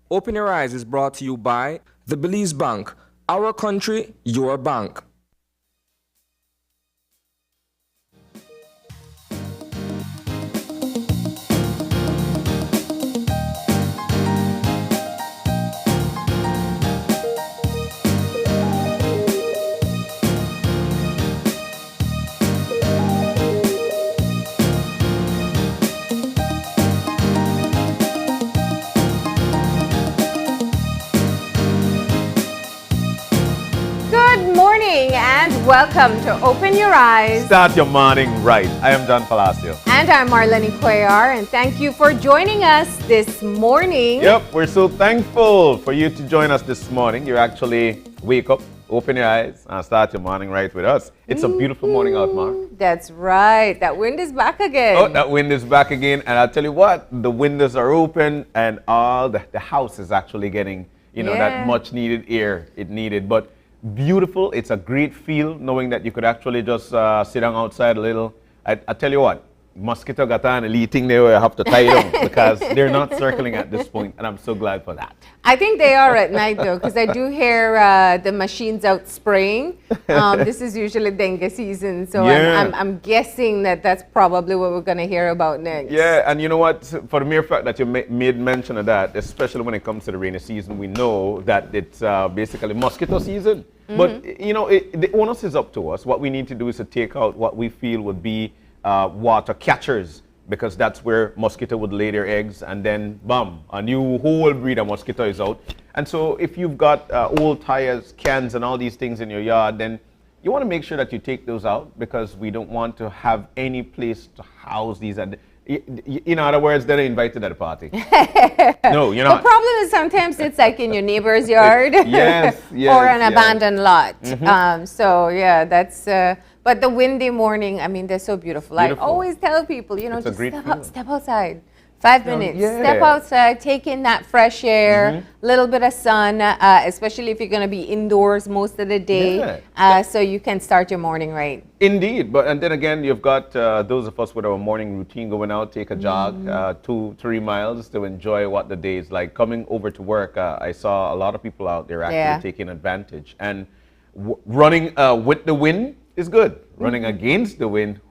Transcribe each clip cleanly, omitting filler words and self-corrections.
Open Your Eyes is brought to you by the Belize Bank. Our country, your bank. And welcome to Open Your Eyes. Start your morning right. I am John Palacio. And I'm Marlene Cuellar, and thank you for joining us this morning. Yep, we're so thankful for you to join us this morning. You actually wake up, open your eyes, and start your morning right with us. It's a beautiful morning out, Mark. That's right. That wind is back again. Oh, that wind is back again. And I'll tell you what, the windows are open, and all the house is actually getting, that much needed air it needed. But beautiful. It's a great feel knowing that you could actually just sit down outside a little. I tell you what, mosquito got on a little thing there where I have to tie them because they're not circling at this point, and I'm so glad for that. I think they are at night though, because I do hear the machines out spraying. This is usually dengue season, so I'm guessing that that's probably what we're going to hear about next. Yeah, and you know what? For the mere fact that you made mention of that, especially when it comes to the rainy season, we know that it's basically mosquito season. But, the onus is up to us. What we need to do is to take out what we feel would be water catchers, because that's where mosquito would lay their eggs, and then, bam, a new whole breed of mosquito is out. And so if you've got old tires, cans, and all these things in your yard, then you want to make sure that you take those out, because we don't want to have any place to house these. And in other words, they're invited at a party. No, you're not. The problem is sometimes it's like in your neighbor's yard. Yes, or an abandoned lot. So yeah, that's, but the windy morning, I mean, they're so beautiful. I always tell people, just step outside. 5 minutes. Step outside, take in that fresh air, little bit of sun, especially if you're going to be indoors most of the day, so you can start your morning right. Indeed, and then again, you've got those of us with our morning routine going out, take a jog, 2-3 miles to enjoy what the day is like. Coming over to work, I saw a lot of people out there actually taking advantage, and running with the wind is good. Running against the wind,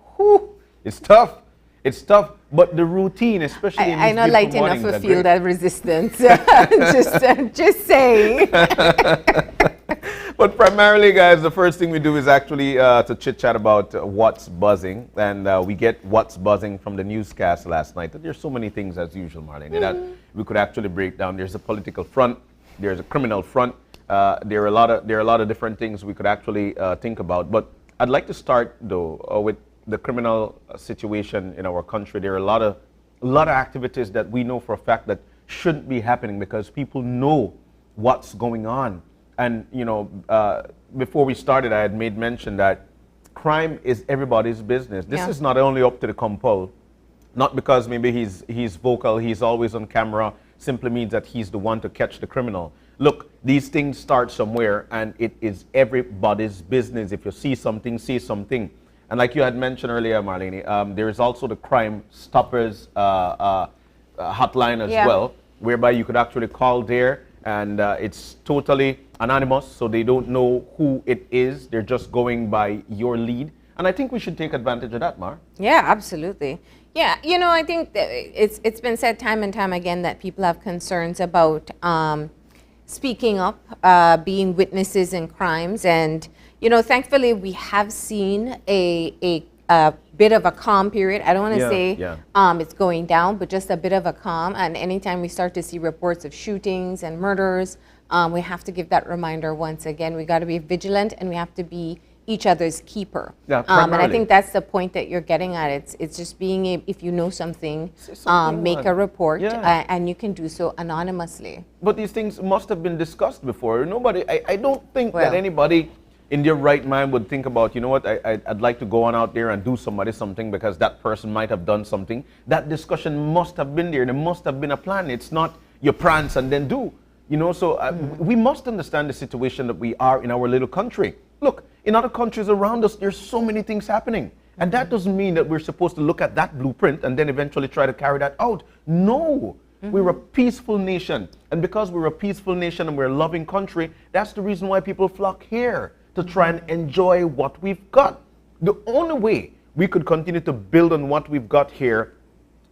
it's tough. It's tough, but the routine, especially in these I'm not light enough to feel that resistance. just saying. But primarily, guys, the first thing we do is actually to chit-chat about what's buzzing. And we get what's buzzing from the newscast last night. There's so many things, as usual, Marlene, that we could actually break down. There's a political front. There's a criminal front. There are a lot of different things we could actually think about. But I'd like to start, though, with the criminal situation in our country. There are a lot of activities that we know for a fact that shouldn't be happening because people know what's going on. And before we started, I had made mention that crime is everybody's business. This is not only up to the compol, not because maybe he's vocal, he's always on camera, simply means that he's the one to catch the criminal. Look, these things start somewhere, and it is everybody's business. If you see something, say something. And like you had mentioned earlier, Marlene, there is also the Crime Stoppers hotline as well, whereby you could actually call there, and it's totally anonymous, so they don't know who it is. They're just going by your lead. And I think we should take advantage of that, Mar. Yeah, absolutely. Yeah, I think that it's been said time and time again that people have concerns about speaking up, being witnesses in crimes, and thankfully, we have seen a bit of a calm period. I don't want to say it's going down, but just a bit of a calm. And anytime we start to see reports of shootings and murders, we have to give that reminder once again. We got to be vigilant, and we have to be each other's keeper. Yeah, and I think that's the point that you're getting at. It's just being if you know something, make a report, and you can do so anonymously. But these things must have been discussed before. I don't think that anybody in their right mind would think about, I'd like to go on out there and do something because that person might have done something. That discussion must have been there. There must have been a plan. It's not your prance and then do. So we must understand the situation that we are in our little country. Look, in other countries around us, there's so many things happening. And that doesn't mean that we're supposed to look at that blueprint and then eventually try to carry that out. No. We're a peaceful nation. And because we're a peaceful nation and we're a loving country, that's the reason why people flock here to try and enjoy what we've got. The only way we could continue to build on what we've got here,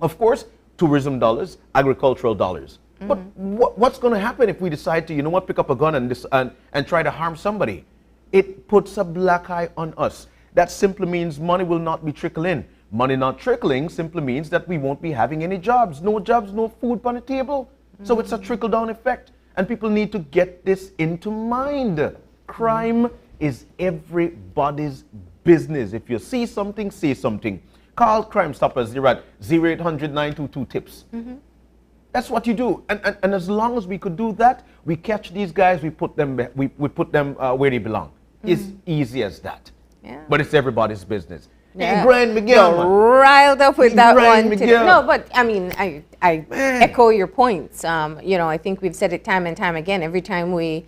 of course, tourism dollars, agricultural dollars. But what's going to happen if we decide to, you know what, pick up a gun and try to harm somebody? It puts a black eye on us. That simply means money will not be trickling in. Money not trickling simply means that we won't be having any jobs. No jobs, no food on the table. So it's a trickle-down effect. And people need to get this into mind. Crime is everybody's business. If you see something, say something. Call Crime Stoppers. They're at 0800-922-TIPS. That's what you do. And as long as we could do that, we catch these guys, we put them where they belong. It's easy as that. Yeah. But it's everybody's business. Yeah. Hey, Brian Miguel, man. Riled up with that Brian one. Miguel. No, but I mean, I echo your points. You know, I think we've said it time and time again. Every time we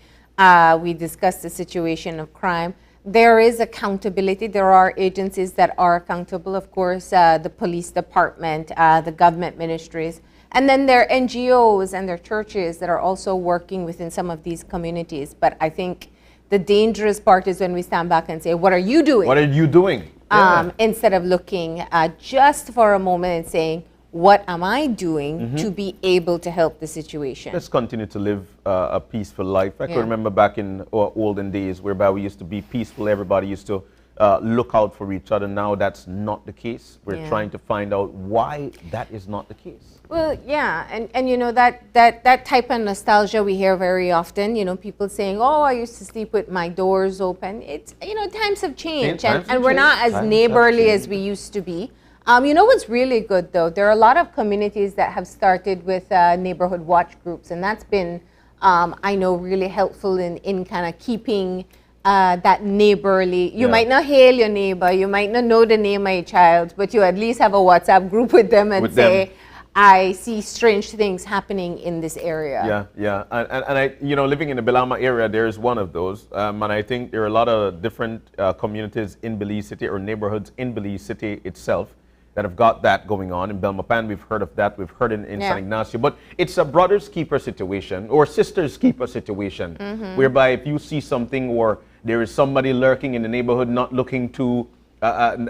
discuss the situation of crime, there is accountability. There are agencies that are accountable. Of course, the police department, the government ministries, and then there are NGOs and their churches that are also working within some of these communities. But I think the dangerous part is when we stand back and say, what are you doing? What are you doing? Instead of looking just for a moment and saying, what am I doing to be able to help the situation? Let's continue to live a peaceful life. I can remember back in olden days whereby we used to be peaceful. Everybody used to look out for each other. Now that's not the case. We're trying to find out why that is not the case. Well, yeah, and you know, that type of nostalgia we hear very often, you know, people saying, oh, I used to sleep with my doors open. It's, you know, times have changed, and we're not as neighborly as we used to be. You know what's really good, though? There are a lot of communities that have started with neighborhood watch groups, and that's been, I know, really helpful in kind of keeping that neighborly. You might not hail your neighbor, you might not know the name of your child, but you at least have a WhatsApp group with them and say, I see strange things happening in this area. Yeah. And I, you know, living in the Belama area, there's one of those. And I think there are a lot of different communities in Belize City or neighborhoods in Belize City itself that have got that going on. In Belmopan, we've heard of that. We've heard in San Ignacio. But it's a brother's keeper situation or sister's keeper situation, whereby if you see something or there is somebody lurking in the neighborhood not looking to,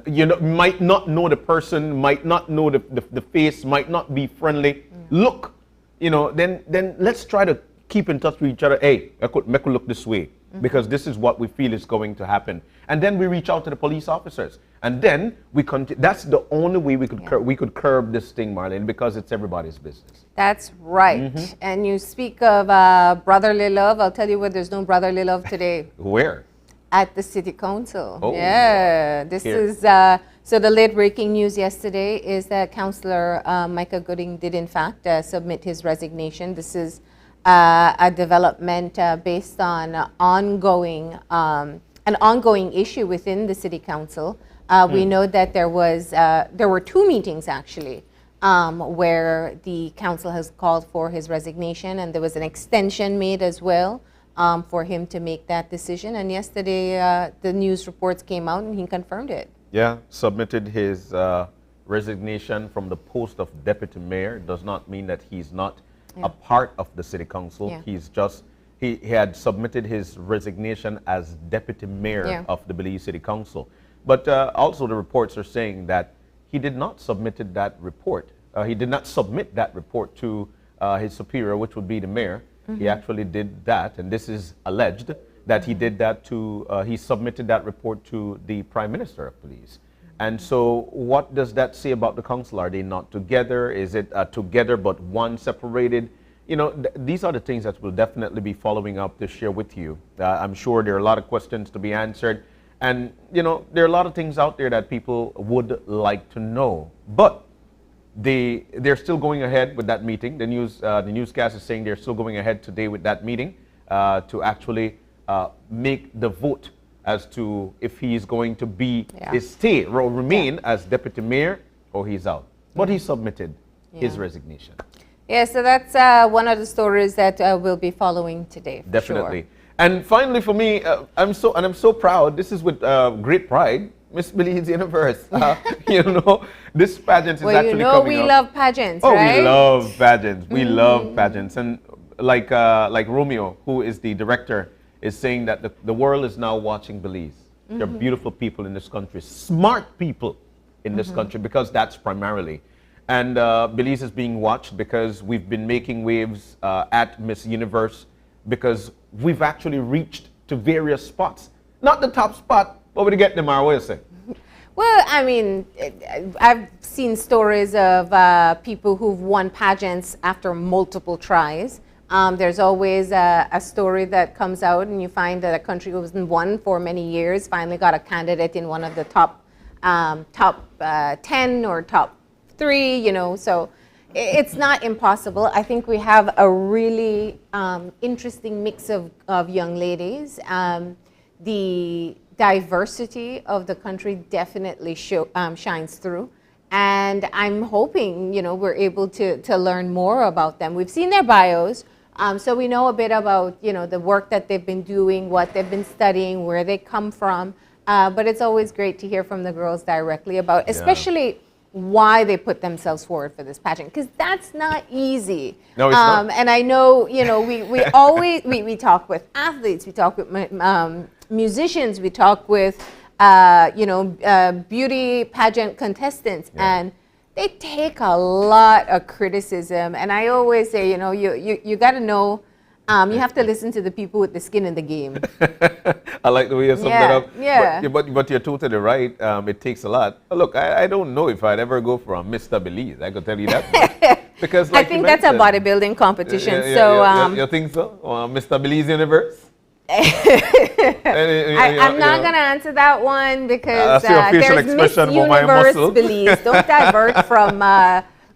you know, might not know the person, might not know the face, might not be friendly, look, you know, then let's try to keep in touch with each other. Hey, I could look this way because this is what we feel is going to happen. And then we reach out to the police officers. And then we that's the only way we could curb this thing, Marlene, because it's everybody's business. That's right. And you speak of brotherly love. I'll tell you what, there's no brotherly love today. Where? At the City Council. Oh, yeah. This is, so the late breaking news yesterday is that Councillor Micah Gooding did in fact submit his resignation. This is a development based on an ongoing issue within the City Council. We know that there were two meetings actually where the council has called for his resignation, and there was an extension made as well for him to make that decision. And yesterday the news reports came out and he confirmed it. Yeah, submitted his resignation from the post of deputy mayor. It does not mean that he's not a part of the city council. He's just, he had submitted his resignation as deputy mayor of the Belize City Council. But also the reports are saying that he did not submit that report. He did not submit that report to his superior, which would be the mayor. He actually did that, and this is alleged that he did that to, he submitted that report to the Prime Minister of Belize. And so what does that say about the council? Are they not together? Is it together but one separated? You know, these are the things that we'll definitely be following up to share with you. I'm sure there are a lot of questions to be answered. And, you know, there are a lot of things out there that people would like to know. But they're still going ahead with that meeting. The newscast is saying they're still going ahead today with that meeting to actually make the vote as to if he's going to be stay or remain as deputy mayor or he's out. But he submitted his resignation. Yeah, so that's one of the stories that we'll be following today. For Definitely. Sure. And finally, for me, I'm so proud. This is with great pride Miss Belize Universe. You know, this pageant is Well, actually you know coming we up. love pageants, Oh, right? we love pageants. We love pageants. And like Romeo, who is the director, is saying that the world is now watching Belize. There are beautiful people in this country, smart people in this country, because that's primarily. And Belize is being watched because we've been making waves at Miss Universe, because we've actually reached to various spots. Not the top spot, but we get them our way, say. Well, I mean, I've seen stories of people who've won pageants after multiple tries. There's always a story that comes out, and you find that a country who wasn't won for many years finally got a candidate in one of the top 10 or top 3, you know. So it's not impossible. I think we have a really interesting mix of young ladies. The diversity of the country definitely shines through. And I'm hoping, you know, we're able to learn more about them. We've seen their bios, so we know a bit about, you know, the work that they've been doing, what they've been studying, where they come from. But it's always great to hear from the girls directly about, especially why they put themselves forward for this pageant, because that's not easy. No, it's not. And I know, you know, we always, we talk with athletes, we talk with musicians, we talk with, you know, beauty pageant contestants, and they take a lot of criticism. And I always say, you know, you got to know, you have to listen to the people with the skin in the game. I like the way you summed that up. Yeah. But you're totally right. It takes a lot. Look, I don't know if I'd ever go for a Mr. Belize. I could tell you that much. Because like I think that's a bodybuilding competition. You think so? Mr. Belize Universe? I'm not going to answer that one because that's your facial there's Miss expression about my Universe muscle. Belize. Don't divert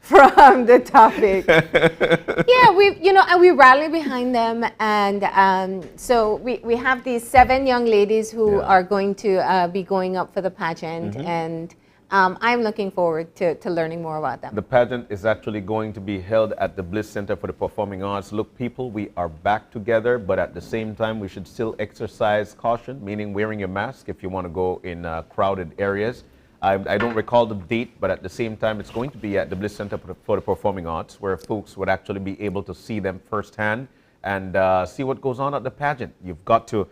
from the topic. Yeah, and we rally behind them, and so we have these 7 young ladies who are going to be going up for the pageant, and I'm looking forward to learning more about them. The pageant is actually going to be held at the Bliss Center for the Performing Arts. Look, people, we are back together, but at the same time, we should still exercise caution, meaning wearing your mask if you want to go in crowded areas. I don't recall the date, but at the same time, it's going to be at the Bliss Center for the Performing Arts, where folks would actually be able to see them firsthand and see what goes on at the pageant. They've got to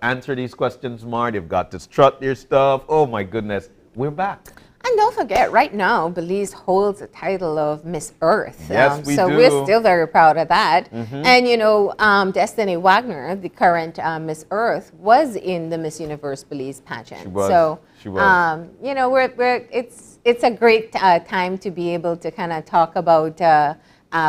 answer these questions, Mar. They've got to strut their stuff. Oh my goodness, we're back. And don't forget, right now, Belize holds the title of Miss Earth. Yes, we so do. we're still very proud of that. And, you know, Destiny Wagner, the current Miss Earth, was in the Miss Universe Belize pageant. She was. So, She was. you know, it's a great time to be able to kind of talk about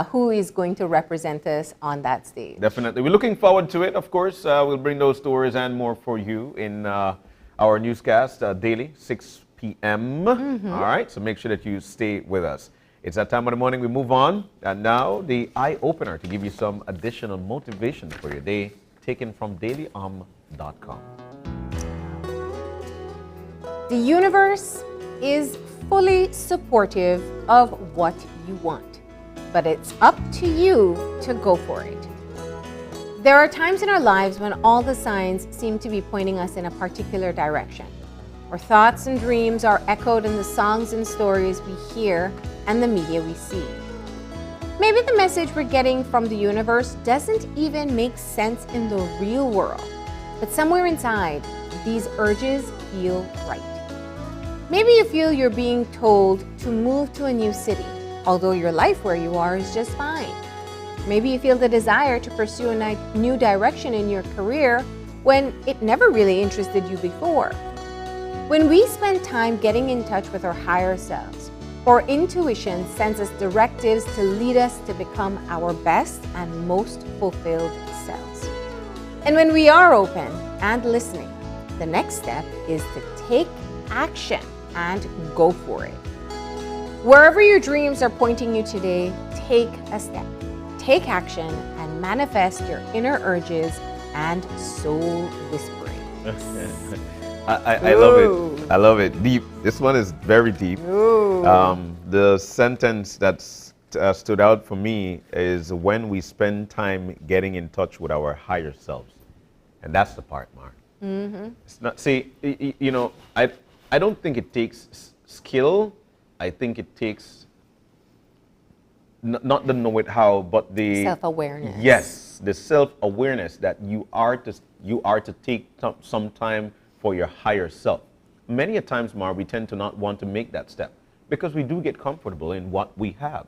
who is going to represent us on that stage. Definitely. We're looking forward to it, of course. We'll bring those stories and more for you in our newscast daily, 6 p.m. All right, so make sure that you stay with us. It's that time of the morning. We move on. And now the eye-opener to give you some additional motivation for your day, taken from dailyom.com. The universe is fully supportive of what you want, but it's up to you to go for it. There are times in our lives when all the signs seem to be pointing us in a particular direction. Our thoughts and dreams are echoed in the songs and stories we hear and the media we see. Maybe the message we're getting from the universe doesn't even make sense in the real world, but somewhere inside, these urges feel right. Maybe you feel you're being told to move to a new city, although your life where you are is just fine. Maybe you feel the desire to pursue a new direction in your career when it never really interested you before. When we spend time getting in touch with our higher selves, our intuition sends us directives to lead us to become our best and most fulfilled selves. And when we are open and listening, the next step is to take action and go for it. Wherever your dreams are pointing you today, take a step, take action, and manifest your inner urges and soul whisperings. I love it. I love it. Deep. This one is very deep. The sentence that stood out for me is when we spend time getting in touch with our higher selves. And that's the part, Mark. It's not, see, you know, I don't think it takes skill. I think it takes not the know it how, but the Self-awareness. Yes, the self-awareness that you are to take some time for your higher self. Many a times, Mar, we tend to not want to make that step because we do get comfortable in what we have,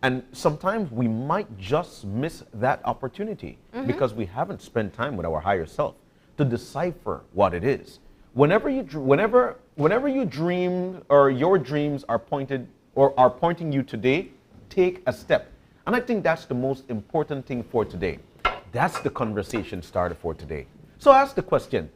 and sometimes we might just miss that opportunity because we haven't spent time with our higher self to decipher what it is. Whenever you dream or your dreams are pointing you today, take a step. And I think that's the most important thing for today. That's the conversation starter for today. So ask the question,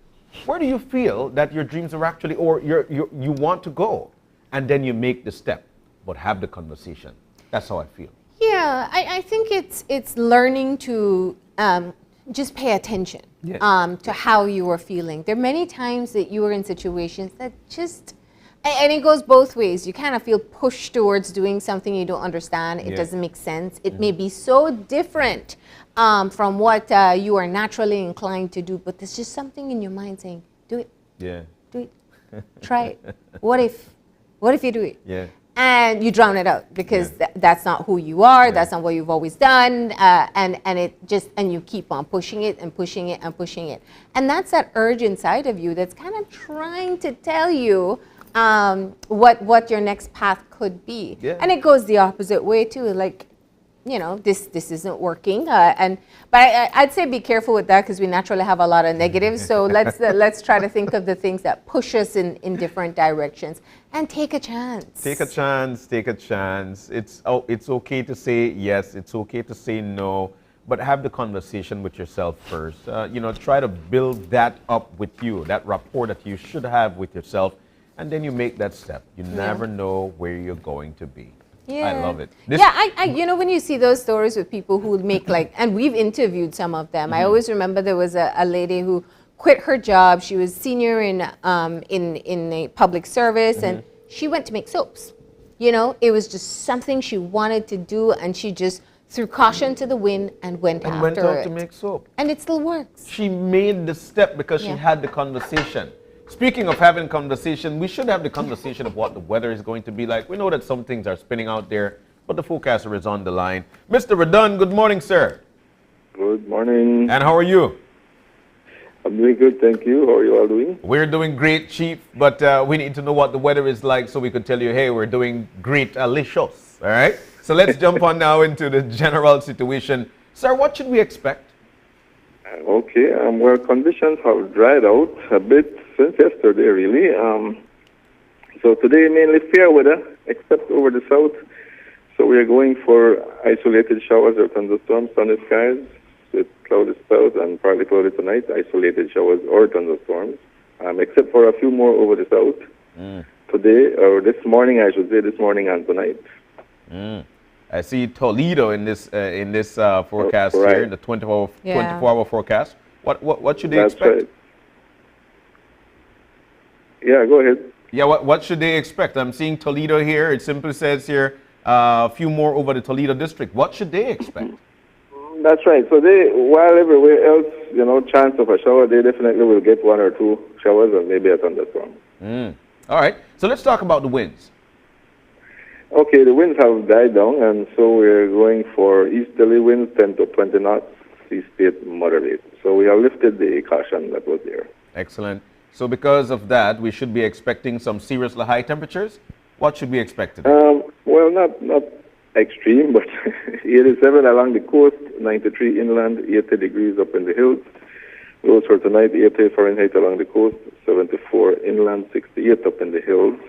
where do you feel that your dreams are actually, or you want to go? And then you make the step, but have the conversation. That's how I feel. Yeah, I think it's learning to just pay attention to how you are feeling. There are many times that you are in situations that just, and it goes both ways. You kind of feel pushed towards doing something you don't understand. It doesn't make sense. It may be so different from what you are naturally inclined to do, but there's just something in your mind saying, do it. Yeah. Do it. Try it. What if you do it? Yeah. And you drown it out because that's not who you are. That's not what you've always done, and you keep on pushing it and pushing it and pushing it, and that's that urge inside of you that's kind of trying to tell you what your next path could be. Yeah. And it goes the opposite way too. Like, this isn't working, but I'd say be careful with that because we naturally have a lot of negatives. So let's try to think of the things that push us in different directions and take a chance. Take a chance. Take a chance. It's okay to say yes. It's okay to say no. But have the conversation with yourself first. Try to build that up with you, that rapport that you should have with yourself, and then you make that step. You never know where you're going to be. Yeah. I love it. When you see those stories with people who make and we've interviewed some of them. I always remember there was a lady who quit her job. She was senior in a public service, and she went to make soaps. It was just something she wanted to do, and she just threw caution to the wind and went after went out it. to make soap. And it still works. She made the step because she had the conversation. Speaking of having conversation, we should have the conversation of what the weather is going to be like. We know that some things are spinning out there, but the forecaster is on the line. Mr. Redun, good morning, sir. Good morning. And how are you? I'm doing good, thank you. How are you all doing? We're doing great, Chief, but we need to know what the weather is like so we could tell you, hey, we're doing great, licious, all right? So let's jump on now into the general situation. Sir, what should we expect? Okay, well, conditions have dried out a bit since yesterday, really. So today, mainly fair weather, except over the south. So we are going for isolated showers or thunderstorms, sunny skies with cloudy spells and partly cloudy tonight, isolated showers or thunderstorms, except for a few more over the south. Today, or this morning, I should say, this morning and tonight. I see Toledo in this forecast right. here, the 24-hour forecast. What should they That's expect? right. Yeah, go ahead. Yeah, what should they expect? I'm seeing Toledo here. It simply says here a few more over the Toledo district. What should they expect? That's right. So while everywhere else, chance of a shower, they definitely will get one or two showers and maybe a thunderstorm. All right. So let's talk about the winds. Okay, the winds have died down, and so we're going for easterly winds, 10 to 20 knots, sea state moderate. So we have lifted the caution that was there. Excellent. So because of that, we should be expecting some seriously high temperatures. What should we expect today? Well, not extreme, but 87 along the coast, 93 inland, 80 degrees up in the hills. Lows for tonight, 80 Fahrenheit along the coast, 74 inland, 68 up in the hills.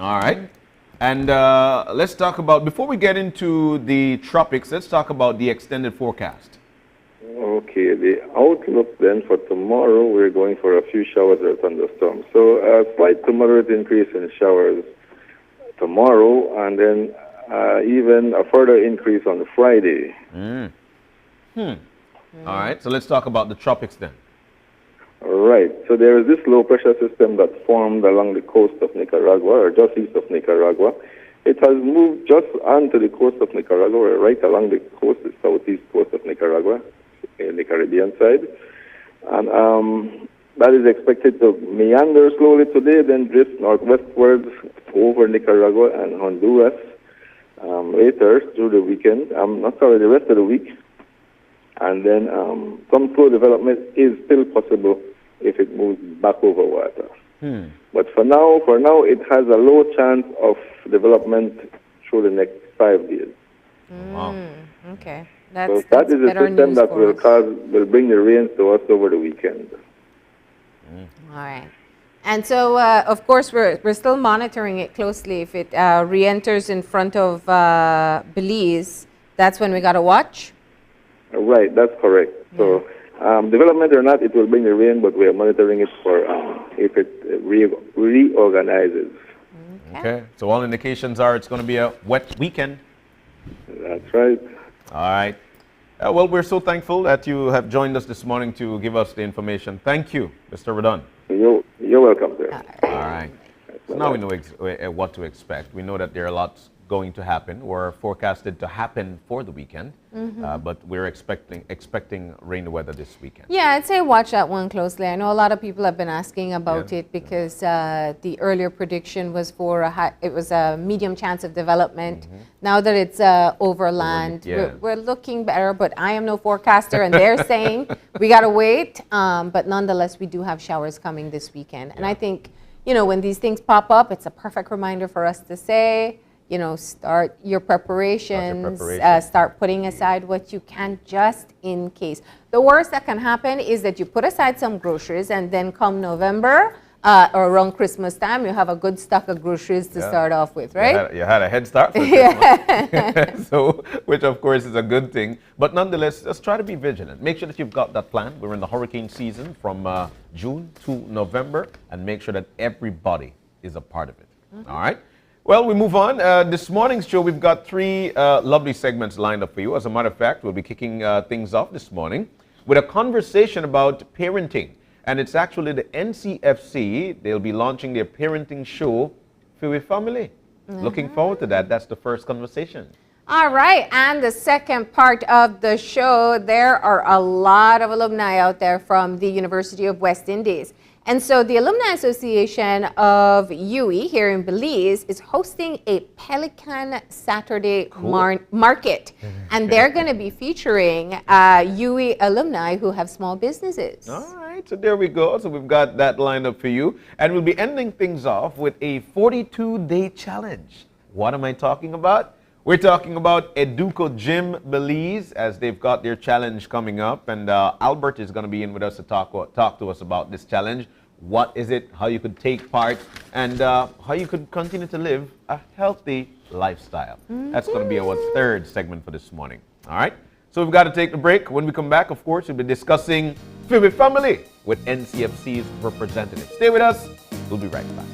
All right. And let's talk about, before we get into the tropics, let's talk about the extended forecast. Okay, the outlook then for tomorrow, we're going for a few showers or thunderstorms. So a slight to moderate increase in showers tomorrow, and then even a further increase on Friday. All right, so let's talk about the tropics then. Right. So there is this low pressure system that formed along the coast of Nicaragua, or just east of Nicaragua. It has moved just onto the coast of Nicaragua, or right along the coast, the southeast coast of Nicaragua, in the Caribbean side. And That is expected to meander slowly today, then drift northwestwards over Nicaragua and Honduras later through the weekend. The rest of the week. And then some slow development is still possible if it moves back over water. But for now, it has a low chance of development through the next 5 days. Wow. Okay. So that is a better system news that for will bring the rains to us over the weekend. All right. And so, of course, we're still monitoring it closely. If it re-enters in front of Belize, that's when we got to watch? Right, that's correct. So, development or not, it will bring the rain, but we are monitoring it for if it reorganizes. Okay. So all indications are it's going to be a wet weekend. That's right. All right. Well, we're so thankful that you have joined us this morning to give us the information. Thank you, Mr. Rodon. You're welcome, sir. All right. So now we know what to expect. We know that there are lots going to happen or forecasted to happen for the weekend, but we're expecting rain weather this weekend. Yeah, I'd say watch that one closely. I know a lot of people have been asking about it because the earlier prediction was for it was a medium chance of development. Now that it's overland, we're looking better, but I am no forecaster, and they're saying we got to wait. But nonetheless, we do have showers coming this weekend. And I think, when these things pop up, it's a perfect reminder for us to say, start your preparations, start putting aside what you can just in case. The worst that can happen is that you put aside some groceries and then come November or around Christmas time, you have a good stock of groceries to start off with, right? You had a head start for Christmas. So, which of course is a good thing. But nonetheless, just try to be vigilant. Make sure that you've got that plan. We're in the hurricane season from June to November, and make sure that everybody is a part of it. All right? Well, we move on. This morning's show, we've got 3 lovely segments lined up for you. As a matter of fact, we'll be kicking things off this morning with a conversation about parenting. And it's actually the NCFC. They'll be launching their parenting show for your family. Looking forward to that. That's the first conversation. All right. And the second part of the show, there are a lot of alumni out there from the University of West Indies. And so the Alumni Association of UWI here in Belize is hosting a Pelican Saturday market. And they're going to be featuring UWI alumni who have small businesses. All right, so there we go. So we've got that lined up for you. And we'll be ending things off with a 42-day challenge. What am I talking about? We're talking about Educo Gym Belize, as they've got their challenge coming up. And Albert is going to be in with us to talk to us about this challenge. What is it, how you could take part, and how you could continue to live a healthy lifestyle. That's going to be our third segment for this morning. All right? So we've got to take a break. When we come back, of course, we'll be discussing Phoebe Family with NCFC's representative. Stay with us. We'll be right back.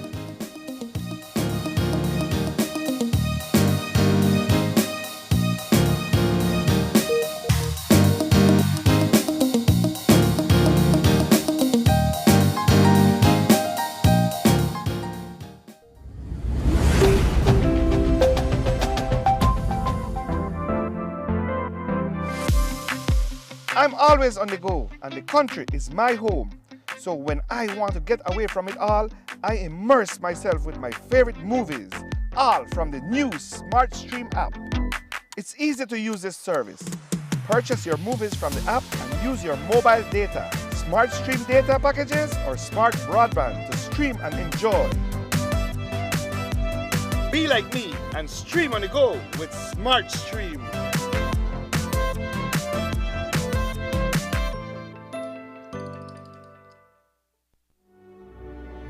I'm always on the go, and the country is my home. So when I want to get away from it all, I immerse myself with my favorite movies, all from the new SmartStream app. It's easy to use this service. Purchase your movies from the app and use your mobile data, SmartStream data packages, or smart broadband to stream and enjoy. Be like me and stream on the go with SmartStream.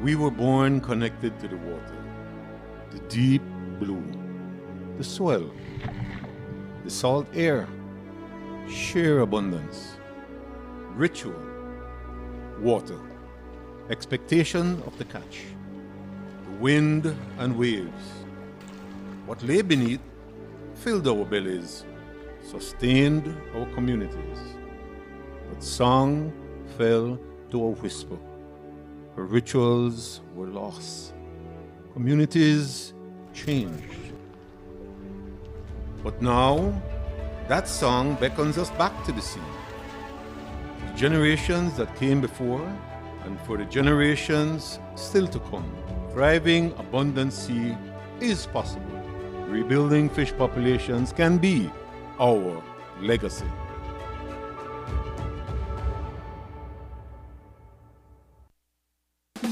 We were born connected to the water, the deep blue, the soil, the salt air, sheer abundance, ritual, water, expectation of the catch, the wind and waves. What lay beneath filled our bellies, sustained our communities. But song fell to a whisper. Her rituals were lost. Communities changed. But now, that song beckons us back to the sea. The generations that came before and for the generations still to come. Thriving abundant sea is possible. Rebuilding fish populations can be our legacy.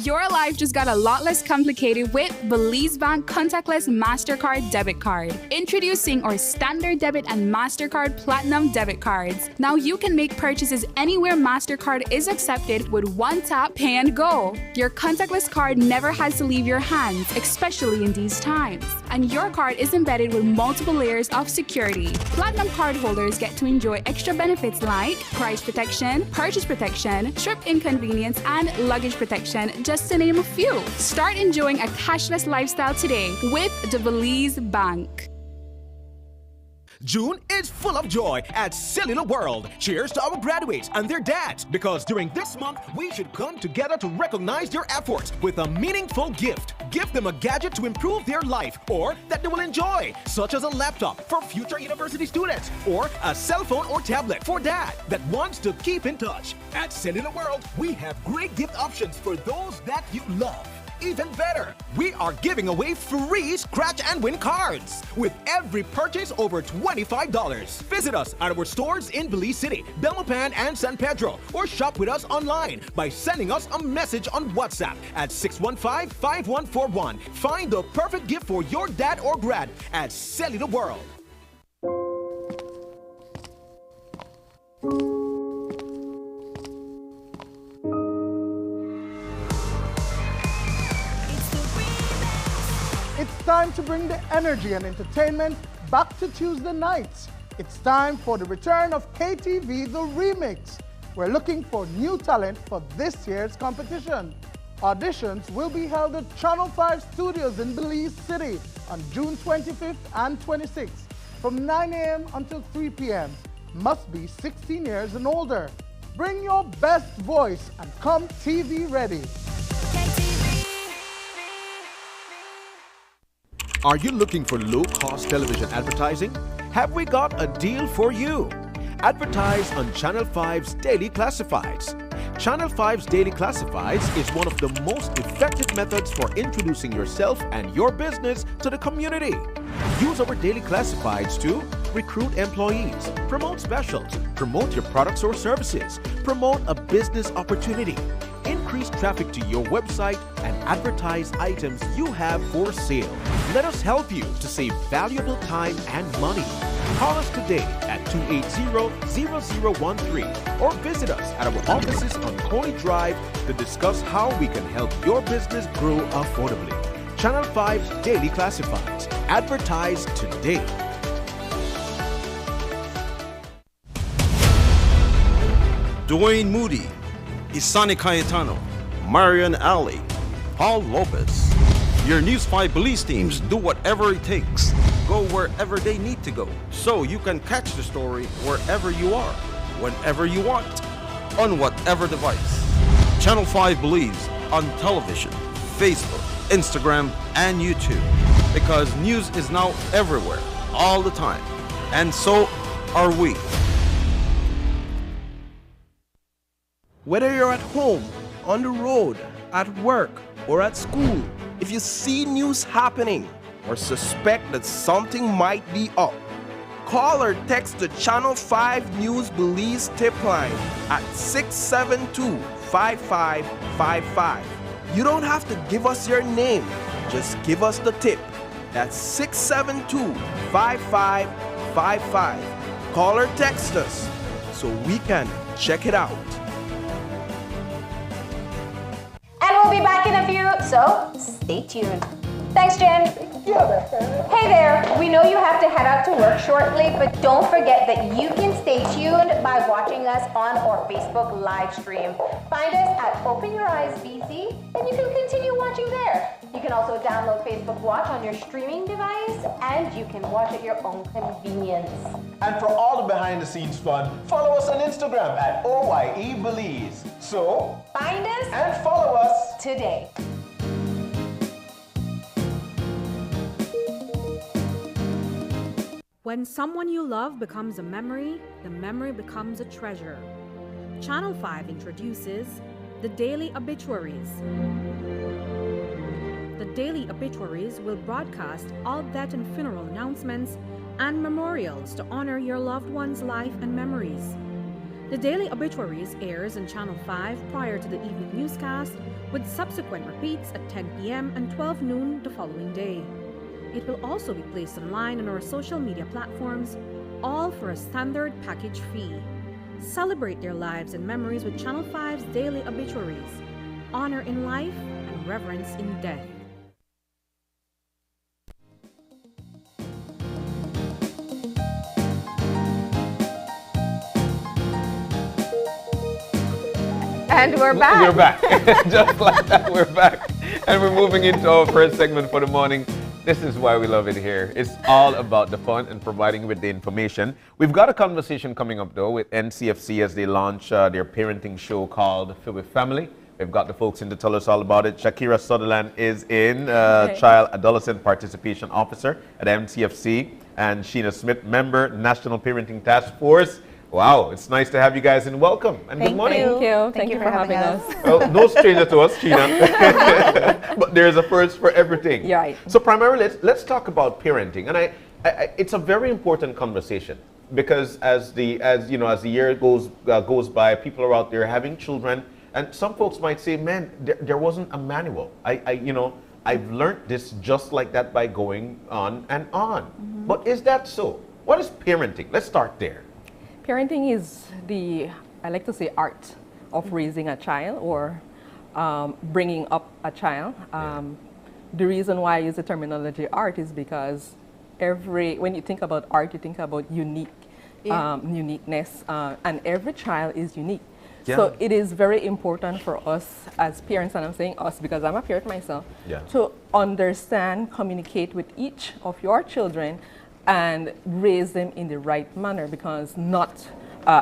Your life just got a lot less complicated with Belize Bank Contactless MasterCard Debit Card. Introducing our Standard Debit and MasterCard Platinum Debit Cards. Now you can make purchases anywhere MasterCard is accepted with one tap, pay and go. Your contactless card never has to leave your hands, especially in these times. And your card is embedded with multiple layers of security. Platinum card holders get to enjoy extra benefits like price protection, purchase protection, trip inconvenience, and luggage protection, just to name a few. Start enjoying a cashless lifestyle today with the Belize Bank. June is full of joy at Cellular World. Cheers to our graduates and their dads, because during this month, we should come together to recognize their efforts with a meaningful gift. Give them a gadget to improve their life or that they will enjoy, such as a laptop for future university students or a cell phone or tablet for dad that wants to keep in touch. At Cellular World, we have great gift options for those that you love. Even better, we are giving away free scratch and win cards with every purchase over $25. Visit us at our stores in Belize City, Belmopan, and San Pedro, or shop with us online by sending us a message on WhatsApp at 615-5141. Find the perfect gift for your dad or grad at Cellular World. It's time to bring the energy and entertainment back to Tuesday nights. It's time for the return of KTV The Remix. We're looking for new talent for this year's competition. Auditions will be held at Channel 5 Studios in Belize City on June 25th and 26th from 9 a.m. until 3 p.m. Must be 16 years and older. Bring your best voice and come TV ready. Are you looking for low-cost television advertising? Have we got a deal for you? Advertise on Channel 5's Daily Classifieds. Channel 5's Daily Classifieds is one of the most effective methods for introducing yourself and your business to the community. Use our Daily Classifieds to recruit employees, promote specials, promote your products or services, promote a business opportunity, increase traffic to your website, and advertise items you have for sale. Let us help you to save valuable time and money. Call us today at 280-0013 or visit us at our offices on Coney Drive to discuss how we can help your business grow affordably. Channel 5's Daily Classifieds. Advertise today. Dwayne Moody, Isani Cayetano, Marian Ali, Paul Lopez. Your News 5 Belize teams do whatever it takes. Go wherever they need to go, so you can catch the story wherever you are, whenever you want, on whatever device. Channel 5 Belize on television, Facebook, Instagram, and YouTube. Because news is now everywhere, all the time. And so are we. Whether you're at home, on the road, at work, or at school, if you see news happening or suspect that something might be up, call or text the Channel 5 News Belize tip line at 672-5555. You don't have to give us your name, just give us the tip. That's 672-5555. Call or text us so we can check it out. And we'll be back in a few, so stay tuned. Thanks, Jen. Hey there, we know you have to head out to work shortly, but don't forget that you can stay tuned by watching us on our Facebook live stream. Find us at Open Your Eyes BC, and you can continue watching there. You can also download Facebook Watch on your streaming device, and you can watch at your own convenience. And for all the behind-the-scenes fun, follow us on Instagram at OYE Belize. So, find us and follow us today. When someone you love becomes a memory, the memory becomes a treasure. Channel 5 introduces the Daily Obituaries. The Daily Obituaries will broadcast all death and funeral announcements and memorials to honor your loved one's life and memories. The Daily Obituaries airs on Channel 5 prior to the evening newscast, with subsequent repeats at 10 p.m. and 12 noon the following day. It will also be placed online on our social media platforms, all for a standard package fee. Celebrate their lives and memories with Channel 5's Daily Obituaries. Honor in life and reverence in death. And we're back. We're back. Just like that, we're back. And we're moving into our first segment for the morning. This is why we love it here. It's all about the fun and providing with the information. We've got a conversation coming up, though, with NCFC as they launch their parenting show called Feel with Family. We've got the folks in to tell us all about it. Shakira Sutherland is in, Child Adolescent Participation Officer at NCFC, and Sheena Smith, member, National Parenting Task Force. Wow, it's nice to have you guys in. Welcome and good morning. Thank you for having us. Well, no stranger to us, Sheena. But there's a first for everything. You're right. So primarily, let's talk about parenting, and it's a very important conversation because as the year goes by, people are out there having children, and some folks might say, "Man, there wasn't a manual. I've learned this just like that by going on and on." Mm-hmm. But is that so? What is parenting? Let's start there. Parenting is I like to say, art of raising a child or bringing up a child. The reason why I use the terminology art is because when you think about art, you think about uniqueness, and every child is unique. Yeah. So it is very important for us as parents, and I'm saying us because I'm a parent myself, to understand, communicate with each of your children and raise them in the right manner, because not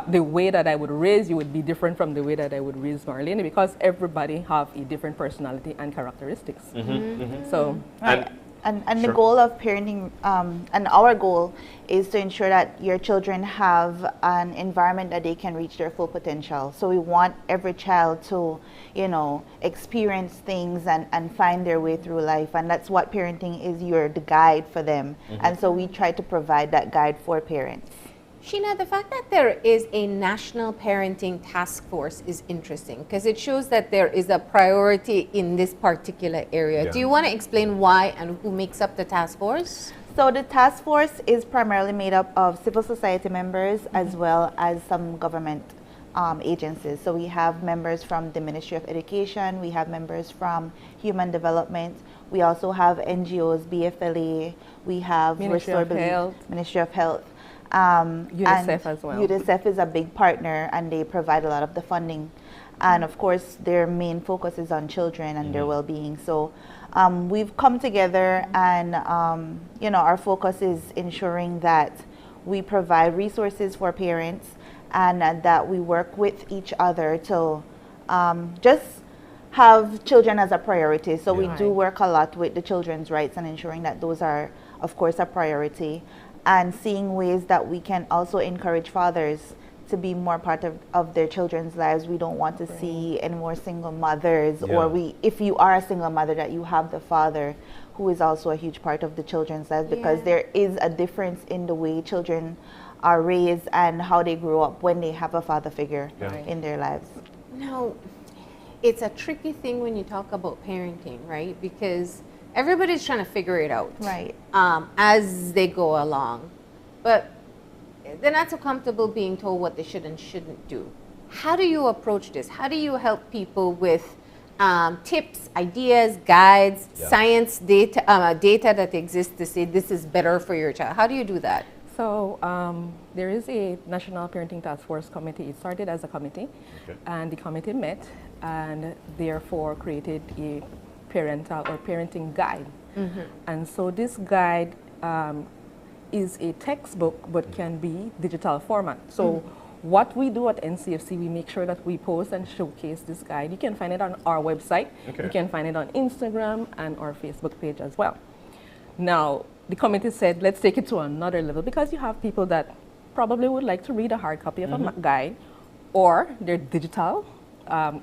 the way that I would raise you would be different from the way that I would raise Marlene, because everybody have a different personality and characteristics. Mm-hmm. Mm-hmm. So, and sure. The goal of parenting, and our goal is to ensure that your children have an environment that they can reach their full potential. So we want every child to, experience things and find their way through life. And that's what parenting is. You're the guide for them. Mm-hmm. And so we try to provide that guide for parents. Sheena, the fact that there is a national parenting task force is interesting because it shows that there is a priority in this particular area. Yeah. Do you want to explain why and who makes up the task force? So the task force is primarily made up of civil society members as well as some government agencies. So we have members from the Ministry of Education, we have members from Human Development, we also have NGOs, BFLA, we have Ministry of Health. UNICEF as well. UNICEF is a big partner and they provide a lot of the funding. And of course, their main focus is on children and their well-being. So we've come together and, our focus is ensuring that we provide resources for parents and that we work with each other to just have children as a priority. So we do work a lot with the children's rights and ensuring that those are, of course, a priority. And seeing ways that we can also encourage fathers to be more part of their children's lives. We don't want to see any more single mothers, or if you are a single mother, that you have the father who is also a huge part of the children's lives, because there is a difference in the way children are raised and how they grow up when they have a father figure in their lives. Now, it's a tricky thing when you talk about parenting, right? Because everybody's trying to figure it out, right? As they go along, but they're not so comfortable being told what they should and shouldn't do. How do you approach this? How do you help people with tips, ideas, guides, science data that exists to say this is better for your child? How do you do that? So there is a National Parenting Task Force committee. It started as a committee, and the committee met and therefore created a parental or parenting guide. Mm-hmm. And so this guide is a textbook but can be digital format. So what we do at NCFC, we make sure that we post and showcase this guide. You can find it on our website. You can find it on Instagram and our Facebook page as well. Now, the committee said, let's take it to another level, because you have people that probably would like to read a hard copy of a guide, or they're digital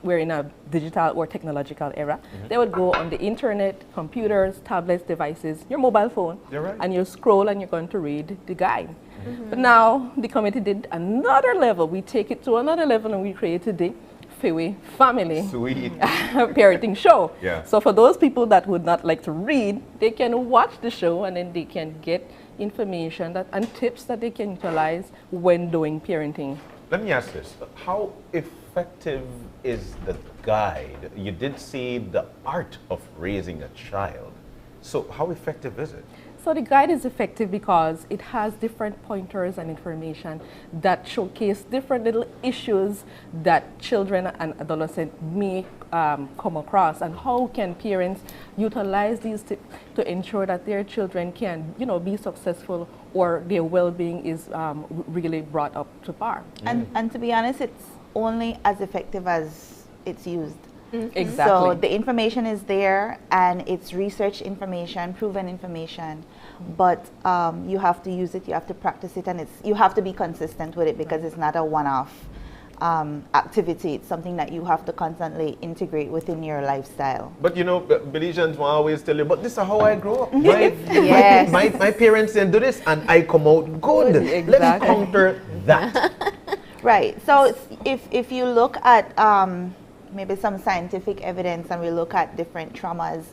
we're in a digital or technological era, they would go on the internet, computers, tablets, devices, your mobile phone, You're right. and you scroll and you're going to read the guide. But now the committee did another level. We take it to another level and we created the Fiwi Family Sweet. parenting show. Yeah. So for those people that would not like to read, they can watch the show and then they can get information and tips that they can utilize when doing parenting. Let me ask this. How effective is the guide? You did see the art of raising a child. So how effective is it? So the guide is effective because it has different pointers and information that showcase different little issues that children and adolescents may come across, and how can parents utilize these tips to ensure that their children can, be successful or their well-being is really brought up to par. And to be honest, it's only as effective as it's used. Exactly. So the information is there, and it's research information, proven information, but you have to use it, you have to practice it, and you have to be consistent with it because it's not a one-off activity. It's something that you have to constantly integrate within your lifestyle. But Belizeans will always tell you, but this is how I grew up. Yes. My parents didn't do this and I come out good. Exactly. Let me counter that. Right. So if you look at maybe some scientific evidence and we look at different traumas,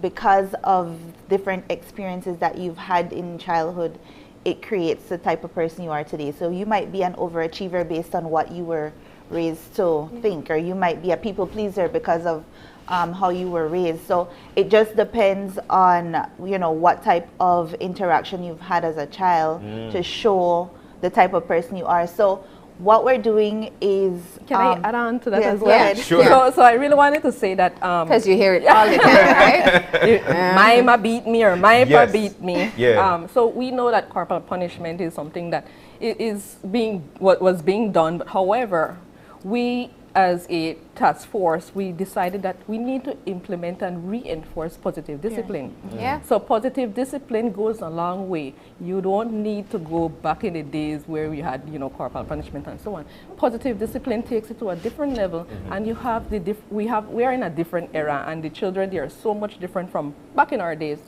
because of different experiences that you've had in childhood, it creates the type of person you are today. So you might be an overachiever based on what you were raised to think, or you might be a people pleaser because of how you were raised. So it just depends on what type of interaction you've had as a child to show the type of person you are. So what we're doing is... Can I add on to that as well? Yeah, sure. So I really wanted to say that... Because you hear it all the time, right? My ma beat me or my pa Yes. beat me. Yeah. So we know that corporal punishment is something that was being done. But however, we as a task force, we decided that we need to implement and reinforce positive discipline. Yeah. So positive discipline goes a long way. You don't need to go back in the days where we had, corporal punishment and so on. Positive discipline takes it to a different level, and you have we are in a different era, and the children, they are so much different from back in our days.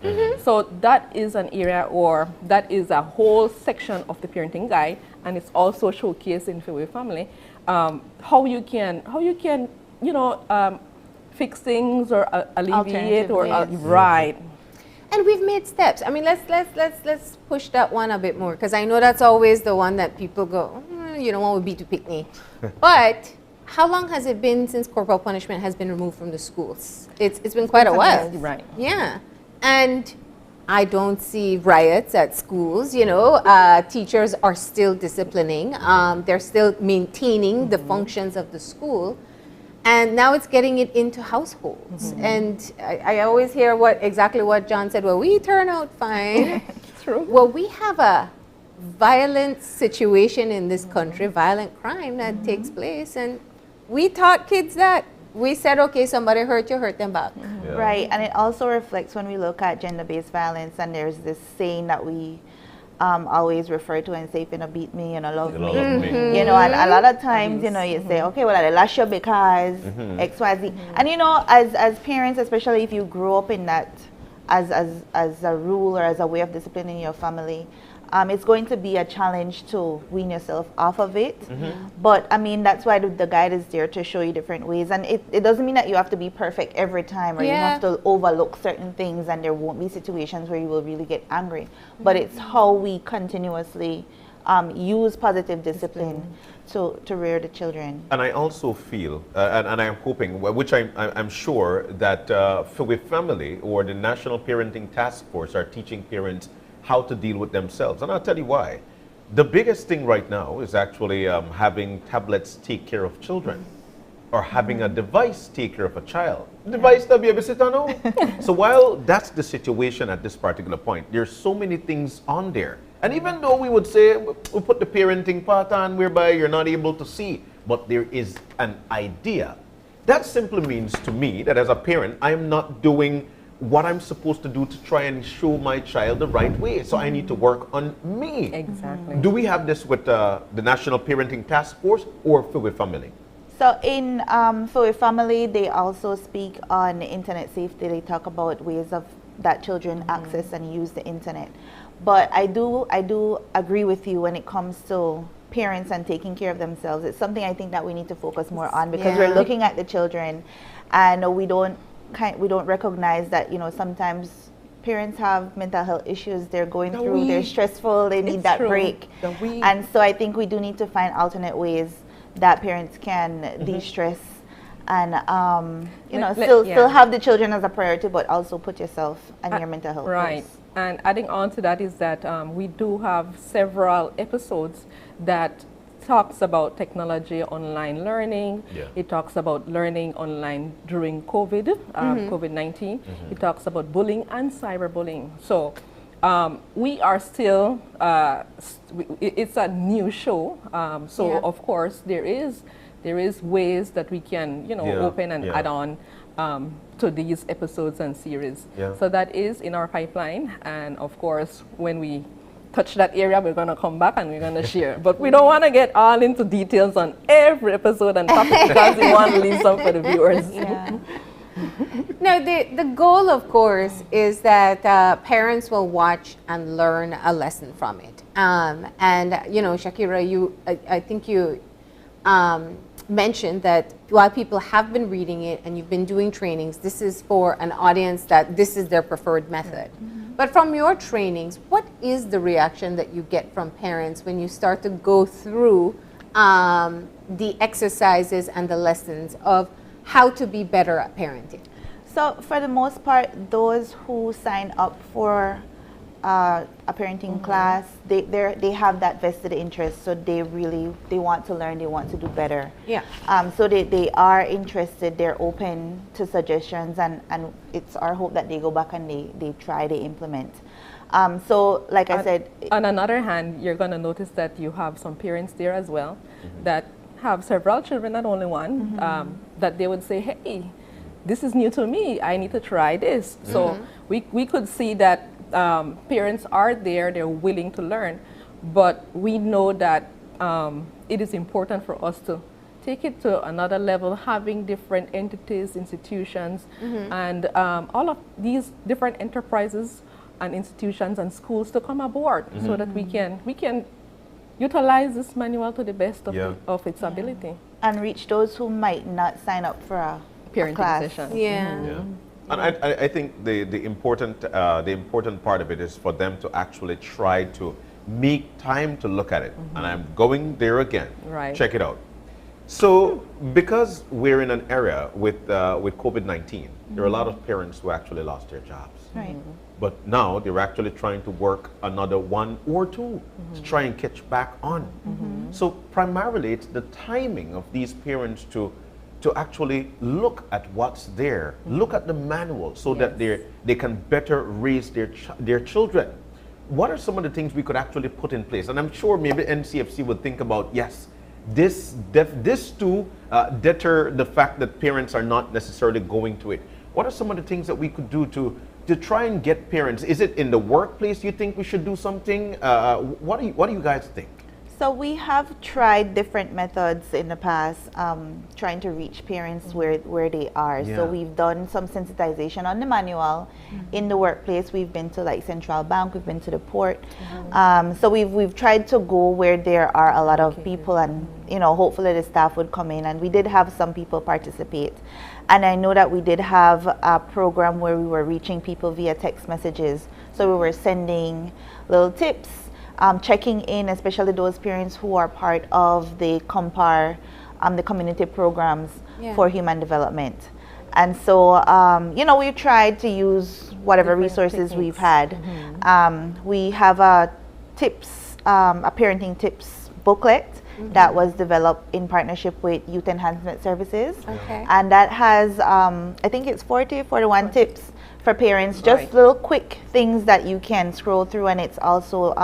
So that is an area, or that is a whole section of the parenting guide, and it's also showcased in Fiwi Family. How you can fix things or alleviate or right. And we've made steps. I mean, let's push that one a bit more, because I know that's always the one that people go, you don't want to be to pick me. But how long has it been since corporal punishment has been removed from the schools? It's been quite a while. Right. Yeah, and I don't see riots at schools. Teachers are still disciplining. They're still maintaining the functions of the school. And now it's getting it into households. And I always hear exactly what John said. Well, we turn out fine. True. Well, we have a violent situation in this country, violent crime that takes place. And we taught kids that. We said, okay, somebody hurt you, hurt them back. Yeah. Right, and it also reflects when we look at gender-based violence, and there's this saying that we always refer to and say, if you don't beat me, you don't love me. me. And a lot of times, you say, okay, well, I lash you because X, Y, Z. And as parents, especially if you grew up in that as a rule or as a way of disciplining your family, it's going to be a challenge to wean yourself off of it. But I mean, that's why the guide is there to show you different ways. And it doesn't mean that you have to be perfect every time, or you have to overlook certain things, and there won't be situations where you will really get angry. But it's how we continuously use positive discipline to rear the children. And I also feel, and I'm hoping, which I'm sure that Fiwi Family or the National Parenting Task Force are teaching parents how to deal with themselves. And I'll tell you why. The biggest thing right now is actually having tablets take care of children, or having a device take care of a child. Device the babysitter now. So while that's the situation at this particular point, there's so many things on there. And even though we would say we put the parenting part on whereby you're not able to see, but there is an idea. That simply means to me that as a parent, I am not doing what I'm supposed to do to try and show my child the right way. So I need to work on me. Exactly. Do we have this with the National Parenting Task Force or Fiwi Family? So in for a family, they also speak on internet safety. They talk about ways of that children access and use the internet. But I do agree with you when it comes to parents and taking care of themselves. It's something I think that we need to focus more on, because we're looking at the children, and we don't recognize that, you know, sometimes parents have mental health issues they're going through, they're stressful, they need that break. And so I think we do need to find alternate ways that parents can de-stress and you know, still have the children as a priority, but also put yourself and your mental health right first. And adding on to that is that we do have several episodes that talks about technology, online learning. It talks about learning online during COVID, COVID-19. It talks about bullying and cyberbullying. So we are still, it's a new show. Of course there is ways that we can, you know, open and add on to these episodes and series. So that is in our pipeline, and of course when we touch that area, we're going to come back and we're going to share. But we don't want to get all into details on every episode and topic because we want to leave some for the viewers. No, the goal, of course, is that parents will watch and learn a lesson from it. And, you know, Shakira, I think you mentioned that while people have been reading it and you've been doing trainings, this is for an audience that this is their preferred method. But from your trainings, what is the reaction that you get from parents when you start to go through the exercises and the lessons of how to be better at parenting? So for the most part, those who sign up for a parenting class, they have that vested interest, so they want to learn, they want to do better. So they are interested, they're open to suggestions, and it's our hope that they go back and they try, they implement. So like I said, on another hand, you're going to notice that you have some parents there as well that have several children, not only one, that they would say, hey, this is new to me, I need to try this. So we could see that parents are there, they're willing to learn, but we know that it is important for us to take it to another level, having different entities, institutions, and all of these different enterprises and institutions and schools to come aboard so that we can utilize this manual to the best of its ability. And reach those who might not sign up for a parenting class. session. And I think the important part of it is for them to actually try to make time to look at it. And I'm going there again. Check it out. So because we're in an era with COVID-19, there are a lot of parents who actually lost their jobs. But now they're actually trying to work another 1 or 2 to try and catch back on. So primarily it's the timing of these parents to actually look at what's there, look at the manual so that they can better raise their children. What are some of the things we could actually put in place? And I'm sure maybe NCFC would think about, yes, this to deter the fact that parents are not necessarily going to it. What are some of the things that we could do to try and get parents? Is it in the workplace you think we should do something? What do you guys think? So we have tried different methods in the past, trying to reach parents where they are. So we've done some sensitization on the manual. In the workplace, we've been to like Central Bank, we've been to the port. So we've tried to go where there are a lot of people, and you know, hopefully the staff would come in, and we did have some people participate. And I know that we did have a program where we were reaching people via text messages. So we were sending little tips, checking in, especially those parents who are part of the COMPAR, the community programs for human development. And so, you know, we tried to use whatever resources we've had. We have a parenting tips booklet that was developed in partnership with Youth Enhancement Services. And that has, I think it's 41 tips for parents, just little quick things that you can scroll through, and it's also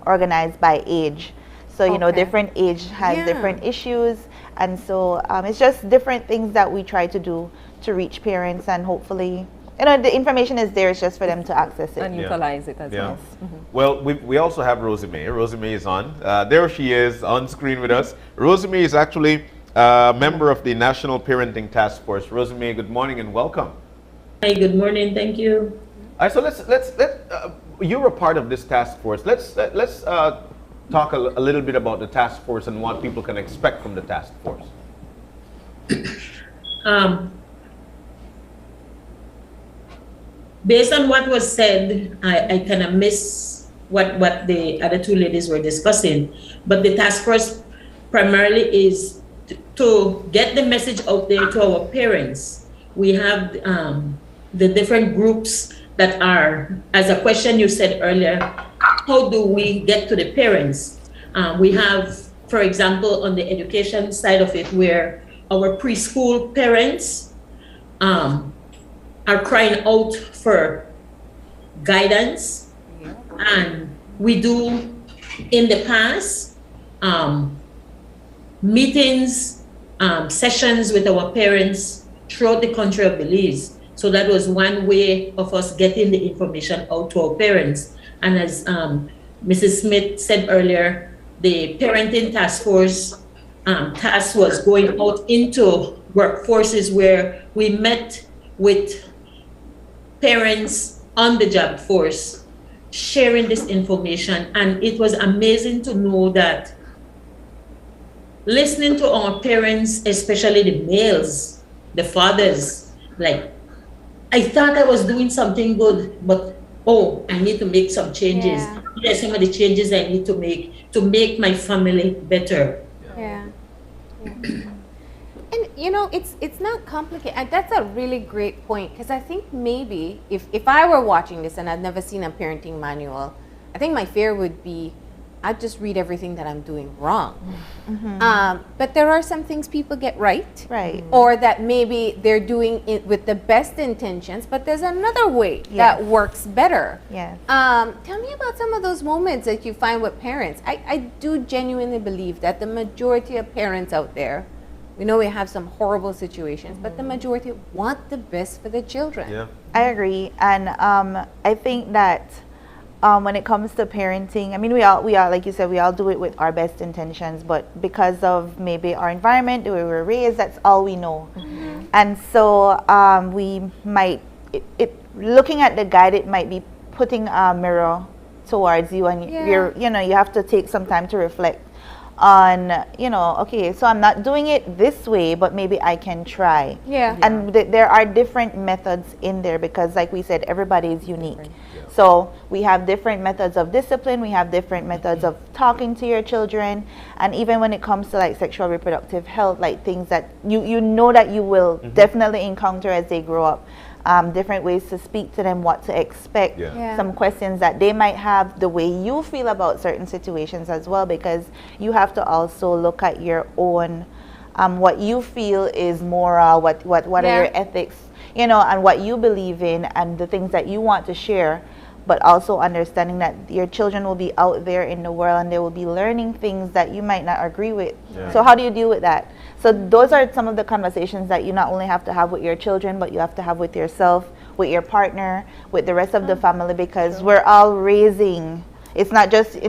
organized by age. So, you know, different age has different issues, and so it's just different things that we try to do to reach parents, and hopefully, you know, the information is there, it's just for them to access it. And utilize it as well. Well, we also have Rosie May. Rosie May is on. There she is on screen with us. Rosie May is actually member of the National Parenting Task Force. Rosemary, good morning and welcome. Hi, good morning. Thank you. All right, so let's you're a part of this task force. Let's talk a little bit about the task force and what people can expect from the task force. Based on what was said, I kind of miss what the other two ladies were discussing. But the task force primarily is to get the message out there to our parents. We have the different groups that are, as a question you said earlier, how do we get to the parents? We have, for example, on the education side of it, where our preschool parents are crying out for guidance. And we do, in the past, meetings, sessions with our parents throughout the country of Belize. So that was one way of us getting the information out to our parents. And as Mrs. Smith said earlier, the parenting task force task was going out into workforces where we met with parents on the job force, sharing this information. And it was amazing to know that listening to our parents, especially the males, the fathers, like, I thought I was doing something good, but oh, I need to make some changes. Yeah. There's some of the changes I need to make my family better. Yeah. And you know, it's not complicated. And that's a really great point, because I think maybe if I were watching this and I'd never seen a parenting manual, I think my fear would be I'd just read everything that I'm doing wrong. But there are some things people get right. Or that maybe they're doing it with the best intentions, but there's another way that works better. Tell me about some of those moments that you find with parents. I do genuinely believe that the majority of parents out there, we know we have some horrible situations, but the majority want the best for the children. I agree. And I think that when it comes to parenting, I mean, we all, like you said, we all do it with our best intentions, but because of maybe our environment, the way we were raised, that's all we know. And so we might, looking at the guide, it might be putting a mirror towards you, and you have to take some time to reflect on, okay, so I'm not doing it this way, but maybe I can try. And there are different methods in there, because like we said, everybody is unique. So we have different methods of discipline, we have different methods of talking to your children, and even when it comes to like sexual reproductive health, like things that you know that you will definitely encounter as they grow up. Different ways to speak to them, what to expect, some questions that they might have, the way you feel about certain situations as well, because you have to also look at your own, what you feel is moral, what are your ethics, and what you believe in, and the things that you want to share, but also understanding that your children will be out there in the world and they will be learning things that you might not agree with. So how do you deal with that? So those are some of the conversations that you not only have to have with your children, but you have to have with yourself, with your partner, with the rest of the family, because we're all raising. It's not just,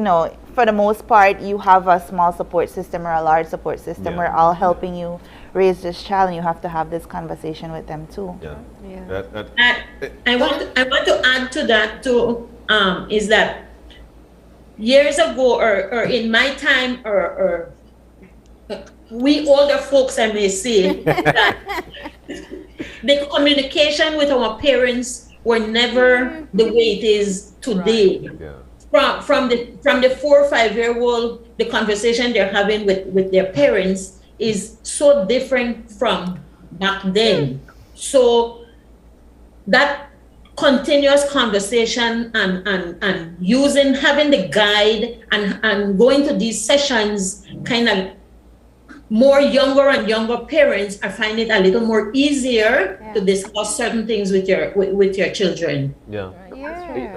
for the most part, you have a small support system or a large support system. We're all helping you raise this child, and you have to have this conversation with them too. I want to add to that too, is that years ago, or in my time, or we older folks, I may say, that the communication with our parents were never the way it is today. From the 4 or 5 year old, the conversation they're having with their parents is so different from back then. So that continuous conversation and having the guide and going to these sessions, kind of more younger and younger parents are finding it a little more easier to discuss certain things with your children.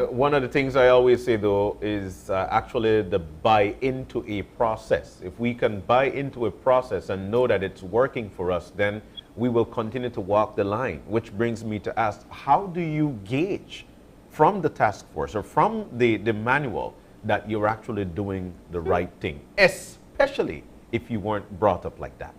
One of the things I always say though is actually the buy into a process. If we can buy into a process and know that it's working for us, then we will continue to walk the line. Which brings me to ask, how do you gauge from the task force or from the manual that you're actually doing the right thing, especially if you weren't brought up like that?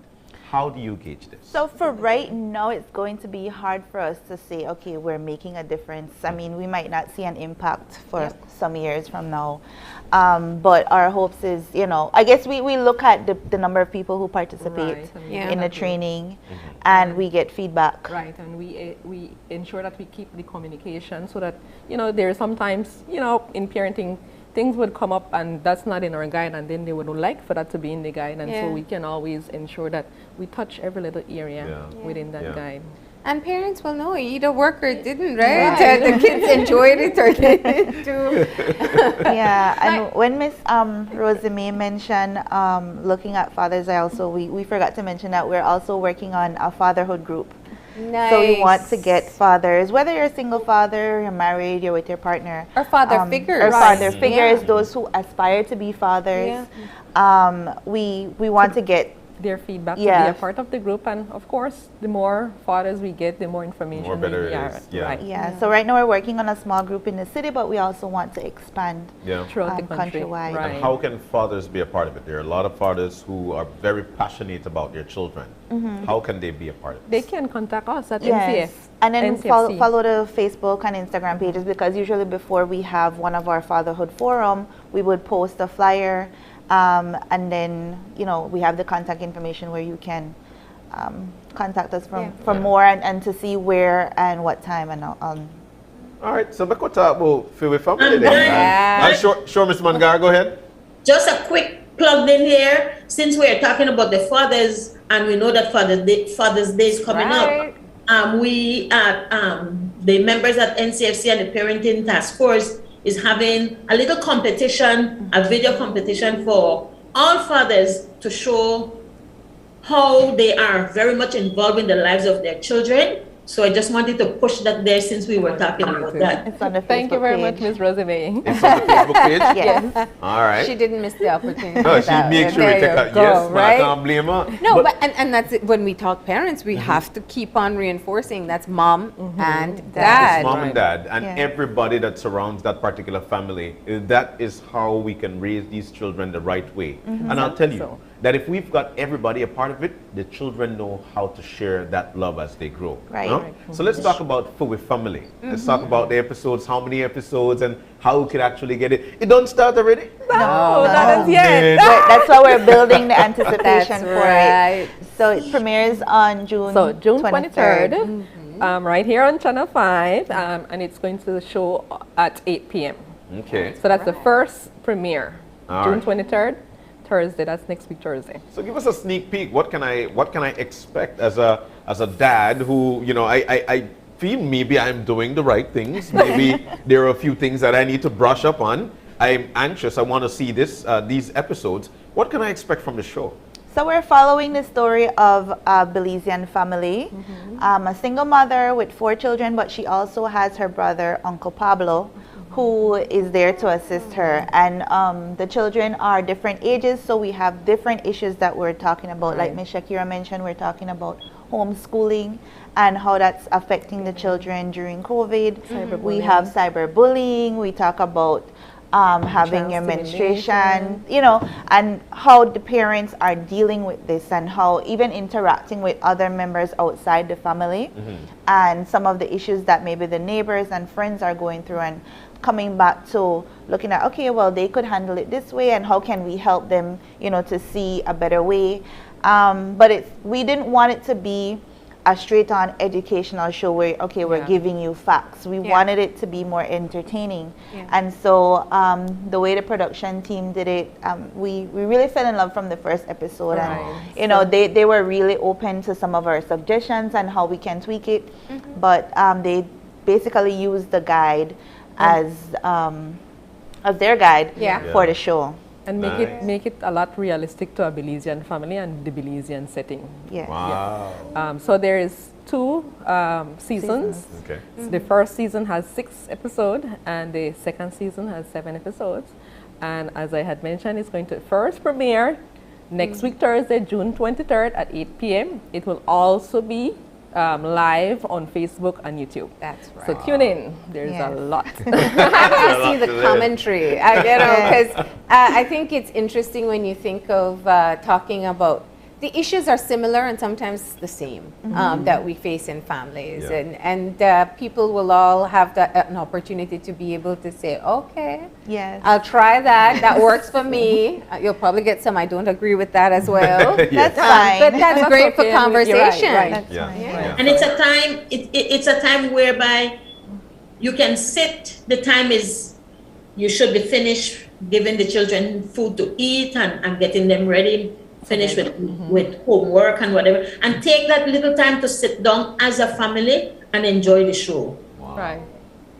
How do you gauge this? So for right now, it's going to be hard for us to say, okay, we're making a difference. I mean, we might not see an impact for some years from now. But our hopes is, you know, I guess we look at the number of people who participate in the training, and we get feedback. Right, and we ensure that we keep the communication so that, you know, there are sometimes, you know, in parenting, things would come up and that's not in our guide, and then they would like for that to be in the guide, and so we can always ensure that we touch every little area within that guide. And parents will know it either worked or it didn't, right? The kids enjoyed it or they didn't too. Yeah, and when Miss Rosemary mentioned looking at fathers, we forgot to mention that we're also working on a fatherhood group. Nice. So we want to get fathers, whether you're a single father, you're married, you're with your partner. Or father figures. Or father figures, those who aspire to be fathers. We want to get their feedback to be a part of the group, and of course the more fathers we get, the more information more better we it is. So right now we're working on a small group in the city, but we also want to expand throughout the country. Countrywide. And how can fathers be a part of it? There are a lot of fathers who are very passionate about their children. How can they be a part of it? They can contact us at NCF. And then NCFC. follow the Facebook and Instagram pages, because usually before we have one of our fatherhood forum, we would post a flyer. And then, you know, we have the contact information where you can contact us for more and to see where and what time. And all right, so let's talk about Philly family then. Sure, Ms. Mangar, go ahead. Just a quick plug in here, since we're talking about the fathers and we know that Father's Day is coming up. We at the members at NCFC and the Parenting Task Force is having a little competition, a video competition for all fathers to show how they are very much involved in the lives of their children. So I just wanted to push that there since we were talking about that. It's on the Thank you very much, Ms. Rosemary. It's on the Facebook page? Yes. All right. She didn't miss the opportunity. No, she makes sure we take that. Yes, right? I can't blame her. No, but and that's it. When we talk parents, we have to keep on reinforcing that's mom and dad. It's mom and dad and everybody that surrounds that particular family. That is how we can raise these children the right way. And I'll tell you that if we've got everybody a part of it, the children know how to share that love as they grow. Right. No? So let's talk about Food with Family. Let's talk about the episodes, how many episodes, and how we could actually get it. It don't start already? No, not as yet. That's why we're building the anticipation for right. it. So it premieres on June 23rd. Right here on Channel 5, and it's going to show at 8 p.m. Okay. So that's the first premiere, All June right. 23rd, Thursday. That's next week Thursday. So give us a sneak peek. What can I expect as a dad who, you know, I feel maybe I'm doing the right things. Maybe there are a few things that I need to brush up on. I'm anxious. I want to see these episodes. What can I expect from the show? So we're following the story of a Belizean family, a single mother with 4 children, but she also has her brother, Uncle Pablo, who is there to assist her. And the children are different ages, so we have different issues that we're talking about. Like Ms. Shakira mentioned, we're talking about homeschooling and how that's affecting the children during COVID. We have cyberbullying. We talk about having your menstruation, you know, and how the parents are dealing with this and how even interacting with other members outside the family and some of the issues that maybe the neighbors and friends are going through, and coming back to looking at, okay, well, they could handle it this way and how can we help them, you know, to see a better way. But we didn't want it to be a straight-on educational show where, okay, we're giving you facts. We wanted it to be more entertaining. And so the way the production team did it, we really fell in love from the first episode. And, you know, they were really open to some of our suggestions and how we can tweak it. But they basically used the guide as their guide for the show. And make it a lot realistic to a Belizean family and the Belizean setting. Wow. So there is 2 seasons. Okay. The first season has 6 episodes and the second season has 7 episodes. And as I had mentioned, it's going to first premiere next week Thursday, June 23rd at 8 p.m. It will also be live on Facebook and YouTube. That's right. So tune in. There's a lot. I have to see the commentary, you know, because I think it's interesting when you think of talking about the issues are similar and sometimes the same that we face in families. Yeah. And people will all have an opportunity to be able to say, okay, yes, I'll try that. That works for me. You'll probably get some I don't agree with that as well. That's fine. But that's great for conversation. And it's a time, it's a time whereby you can sit, the time is, you should be finished giving the children food to eat and getting them ready, finished with homework and whatever, and take that little time to sit down as a family and enjoy the show. Wow. Right.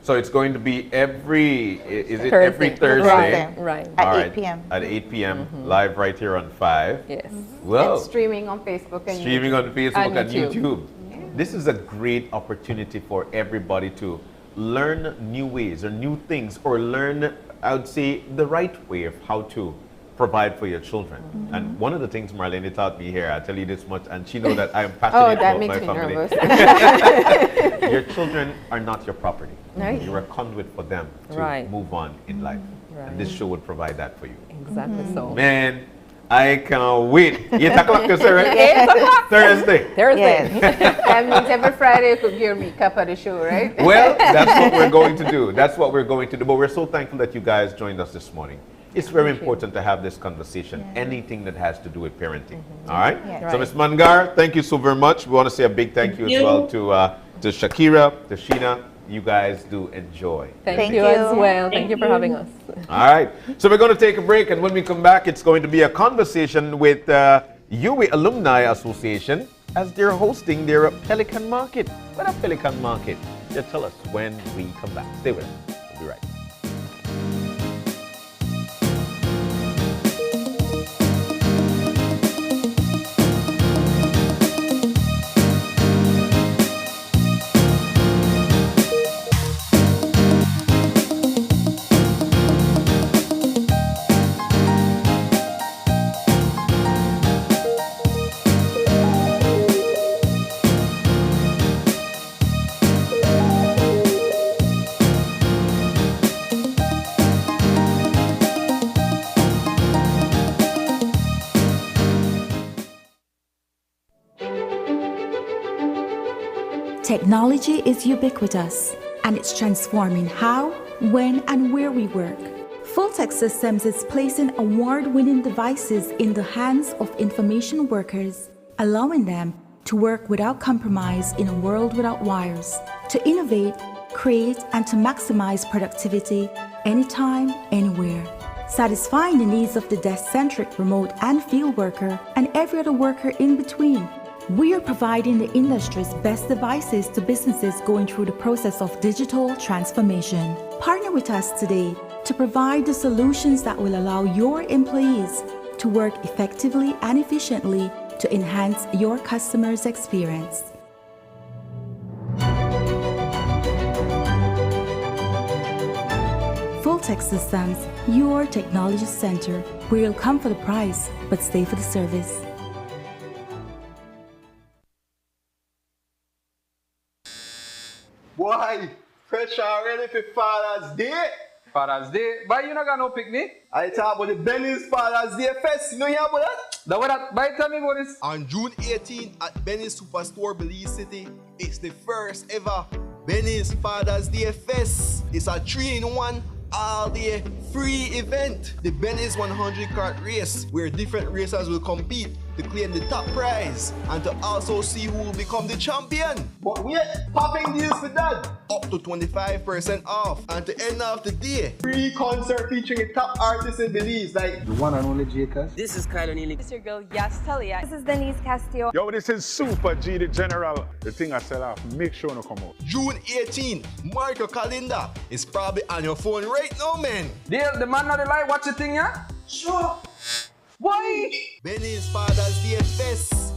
So it's going to be every Thursday. every Thursday? Right. At All 8 p.m. At 8 p.m. live right here on 5. Yes. Whoa. And streaming on Facebook and Streaming YouTube. on Facebook and YouTube. YouTube. This is a great opportunity for everybody to learn new ways or new things, or learn, I would say, the right way of how to provide for your children. And one of the things Marlene taught me here, I'll tell you this much, and she knows that I am passionate that about makes my me family. nervous. Your children are not your property. Right. You're a conduit for them to Right. move on in life. Right. And this show would provide that for you. Exactly so. Man, I can't wait. 8 o'clock, you say, right? 8 o'clock. Thursday. That means every Friday you could hear me recap of the show, right? Well, that's what we're going to do. That's what we're going to do. But we're so thankful that you guys joined us this morning. It's very important to have this conversation, anything that has to do with parenting. All right? Yeah. So, Ms. Mangar, thank you so very much. We want to say a big thank you as well to Shakira, to Sheena. You guys do enjoy. Thank you as well. Thank you for having us. All right. So we're going to take a break, and when we come back, it's going to be a conversation with UWI Alumni Association as they're hosting their Pelican Market. What a Pelican Market? They'll tell us when we come back. Stay with us. We'll be right back. Technology is ubiquitous, and it's transforming how, when, and where we work. Fulltech Systems is placing award-winning devices in the hands of information workers, allowing them to work without compromise in a world without wires, to innovate, create, and to maximize productivity anytime, anywhere, satisfying the needs of the desk-centric remote and field worker and every other worker in between. We are providing the industry's best devices to businesses going through the process of digital transformation. Partner with us today to provide the solutions that will allow your employees to work effectively and efficiently to enhance your customers' experience. Fulltech Systems, your technology center, where you'll come for the price, but stay for the service. Boy, fresh already for Father's Day. Father's Day? Why you not got no picnic? I talk about the Benny's Father's Day Fest. You know hear about that? That what that? Why tell me about this? On June 18 at Benny's Superstore, Belize City, it's the first ever Benny's Father's Day Fest. It's a 3-in-1 all-day free event. The Benny's 100 cart race, where different racers will compete to claim the top prize and to also see who will become the champion. But wait, popping deals for that. Up to 25% off. And to end off the day, free concert featuring the top artists in Belize like The one and only Jacobs. This is Kyle O'Neal. This is your girl Yas Talia. This is Denise Castillo. Yo, this is Super G the General. The thing I sell off, make sure no come out. June 18, mark your calendar. It's probably on your phone right now, man. The man not the lie, watch the thing, yeah? Sure. Why? Benny's Father's Day Fest.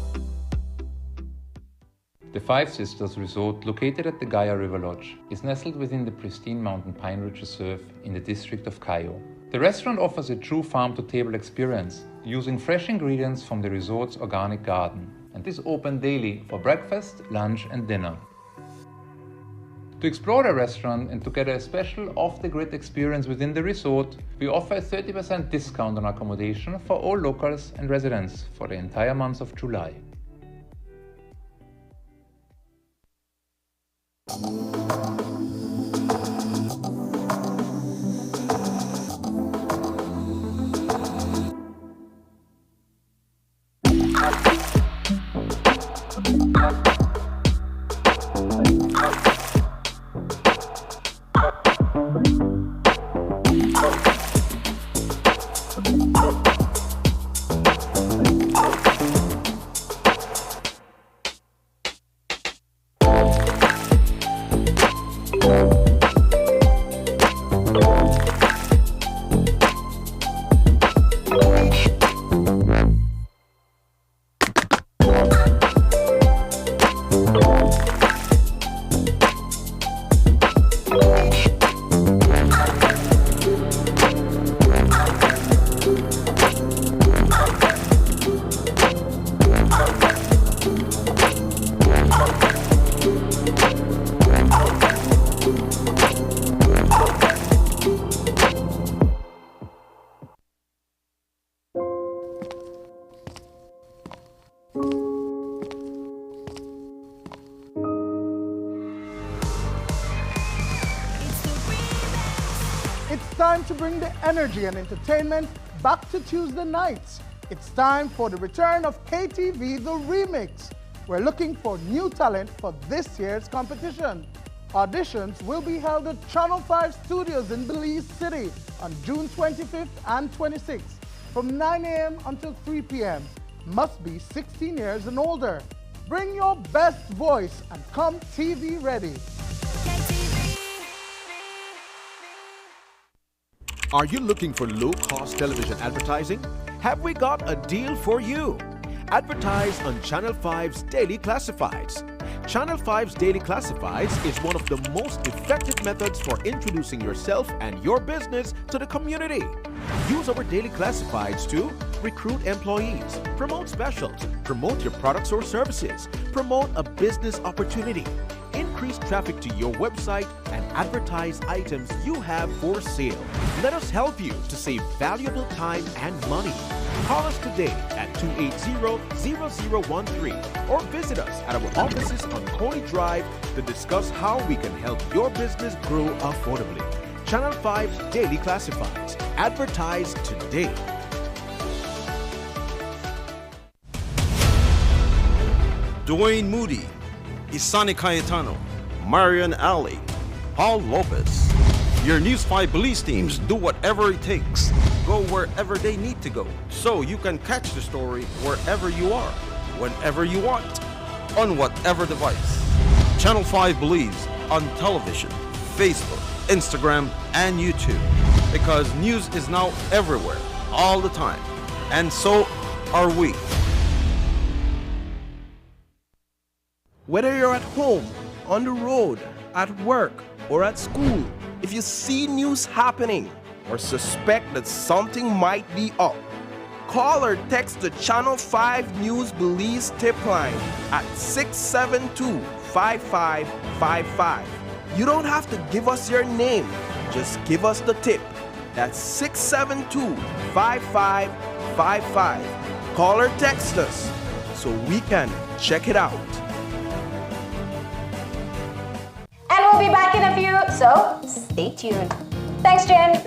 The Five Sisters Resort, located at the Gaia River Lodge, is nestled within the pristine Mountain Pine Ridge Reserve in the district of Cayo. The restaurant offers a true farm-to-table experience, using fresh ingredients from the resort's organic garden, and is open daily for breakfast, lunch, and dinner. To explore the restaurant and to get a special off-the-grid experience within the resort, we offer a 30% discount on accommodation for all locals and residents for the entire month of July. It's time to bring the energy and entertainment back to Tuesday nights. It's time for the return of KTV The Remix. We're looking for new talent for this year's competition. Auditions will be held at Channel 5 Studios in Belize City on June 25th and 26th from 9 a.m. until 3 p.m. Must be 16 years and older. Bring your best voice and come TV ready. Are you looking for low-cost television advertising? Have we got a deal for you? Advertise on Channel 5's Daily Classifieds. Channel 5's Daily Classifieds is one of the most effective methods for introducing yourself and your business to the community. Use our Daily Classifieds to recruit employees, promote specials, promote your products or services, promote a business opportunity, increase traffic to your website, and advertise items you have for sale. Let us help you to save valuable time and money. Call us today at 280-0013 or visit us at our offices on Coney Drive to discuss how we can help your business grow affordably. Channel 5's Daily Classifieds. Advertise today. Dwayne Moody, Isani Cayetano, Marian Ali, Paul Lopez. Your News 5 Belize teams do whatever it takes. Go wherever they need to go, so you can catch the story wherever you are, whenever you want, on whatever device. Channel 5 Belize on television, Facebook, Instagram, and YouTube. Because news is now everywhere, all the time. And so are we. Whether you're at home, on the road, at work, or at school, if you see news happening or suspect that something might be up, call or text the Channel 5 News Belize tip line at 672-5555. You don't have to give us your name, just give us the tip. That's 672-5555. Call or text us so we can check it out. And we'll be back in a few, so stay tuned. Thanks, Jen.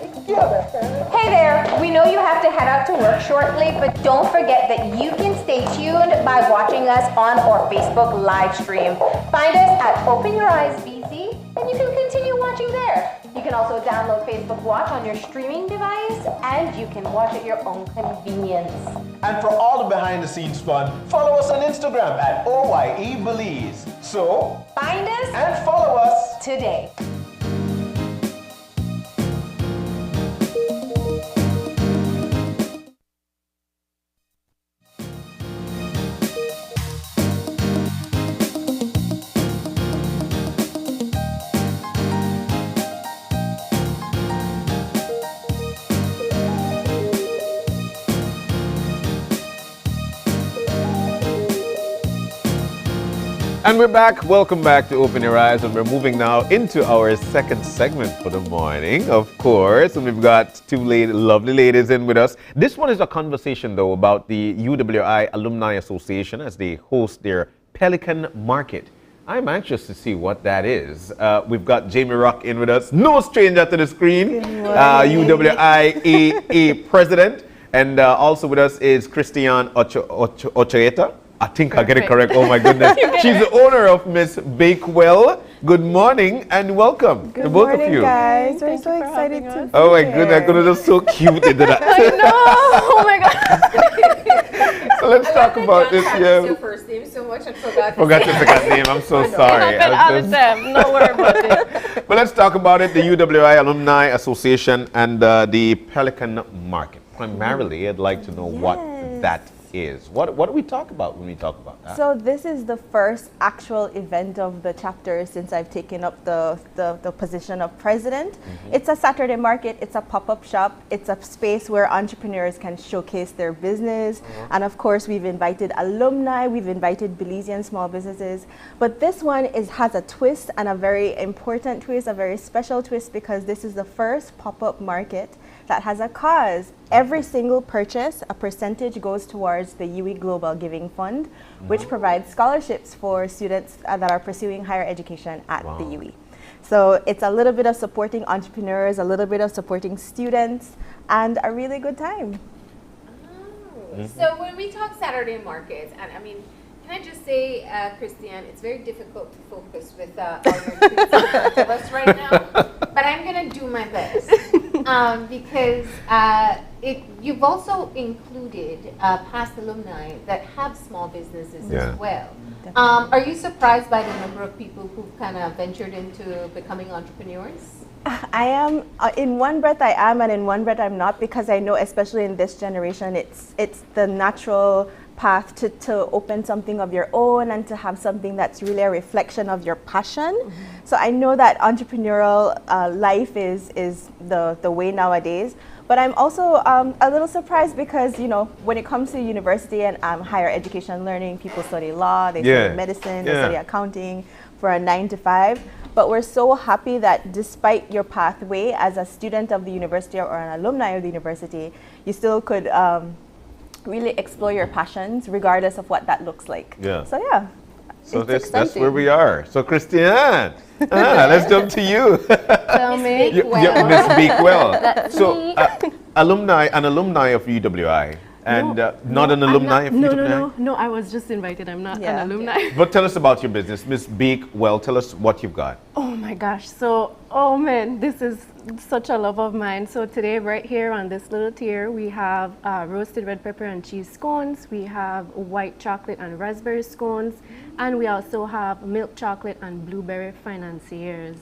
Hey there, we know you have to head out to work shortly, but don't forget that you can stay tuned by watching us on our Facebook live stream. Find us at Open Your Eyes BC, and you can continue watching there. You can also download Facebook Watch on your streaming device, and you can watch at your own convenience. And for all the behind-the-scenes fun, follow us on Instagram at OYE Belize. So, find us and follow us today. And we're back. Welcome back to Open Your Eyes, and we're moving now into our second segment for the morning, of course. And we've got two lovely ladies in with us. This one is a conversation, though, about the UWI Alumni Association as they host their Pelican Market. I'm anxious to see what that is. We've got Jamie Rock in with us, no stranger to the screen, UWI president. And also with us is Christiane Ochoeta. I think I get it correct. Oh my goodness. She's the owner of Miss Bakewell. Good morning and welcome to both of you. Guys, we're so excited to Oh my goodness, that's so cute into that. I know. Oh my God. So let's talk about this. Yeah. Your first name so much I forgot your second name. I'm so sorry. No worry about it. But let's talk about it. The UWI Alumni Association and the Pelican Market. Primarily, I'd like to know what that is. What do we talk about when we talk about that? So this is the first actual event of the chapter since I've taken up the position of president. It's a Saturday market, it's a pop-up shop, it's a space where entrepreneurs can showcase their business. And of course, we've invited alumni, we've invited Belizean small businesses. But this one has a twist, and a very important twist, a very special twist, because this is the first pop-up market that has a cause. Every single purchase, a percentage goes towards the UE Global Giving Fund, which provides scholarships for students that are pursuing higher education at the UE. So it's a little bit of supporting entrepreneurs, a little bit of supporting students, and a really good time. So when we talk Saturday markets, and I mean, can I just say, Christiane, it's very difficult to focus with all your tweets in front of us right now, but I'm going to do my best because you've also included past alumni that have small businesses as well. Are you surprised by the number of people who've kind of ventured into becoming entrepreneurs? I am, in one breath I am, and in one breath I'm not, because I know, especially in this generation, it's the natural path to open something of your own and to have something that's really a reflection of your passion. So I know that entrepreneurial life is the way nowadays. But I'm also a little surprised because, you know, when it comes to university and higher education learning, people study law, they study medicine, they study accounting for a 9 to 5. But we're so happy that despite your pathway as a student of the university or an alumni of the university, you still could really explore your passions regardless of what that looks like. So yeah. So that's where we are. So Christiane, let's jump to you. Tell me. Miss Bakewell. So an alumni of UWI. And not an alumni of UWI? No, I was just invited. I'm not an alumni. But tell us about your business. Miss Bakewell, tell us what you've got. Oh my gosh. So, oh man, this is such a love of mine. So today, right here on this little tier, we have roasted red pepper and cheese scones. We have white chocolate and raspberry scones. And we also have milk chocolate and blueberry financiers.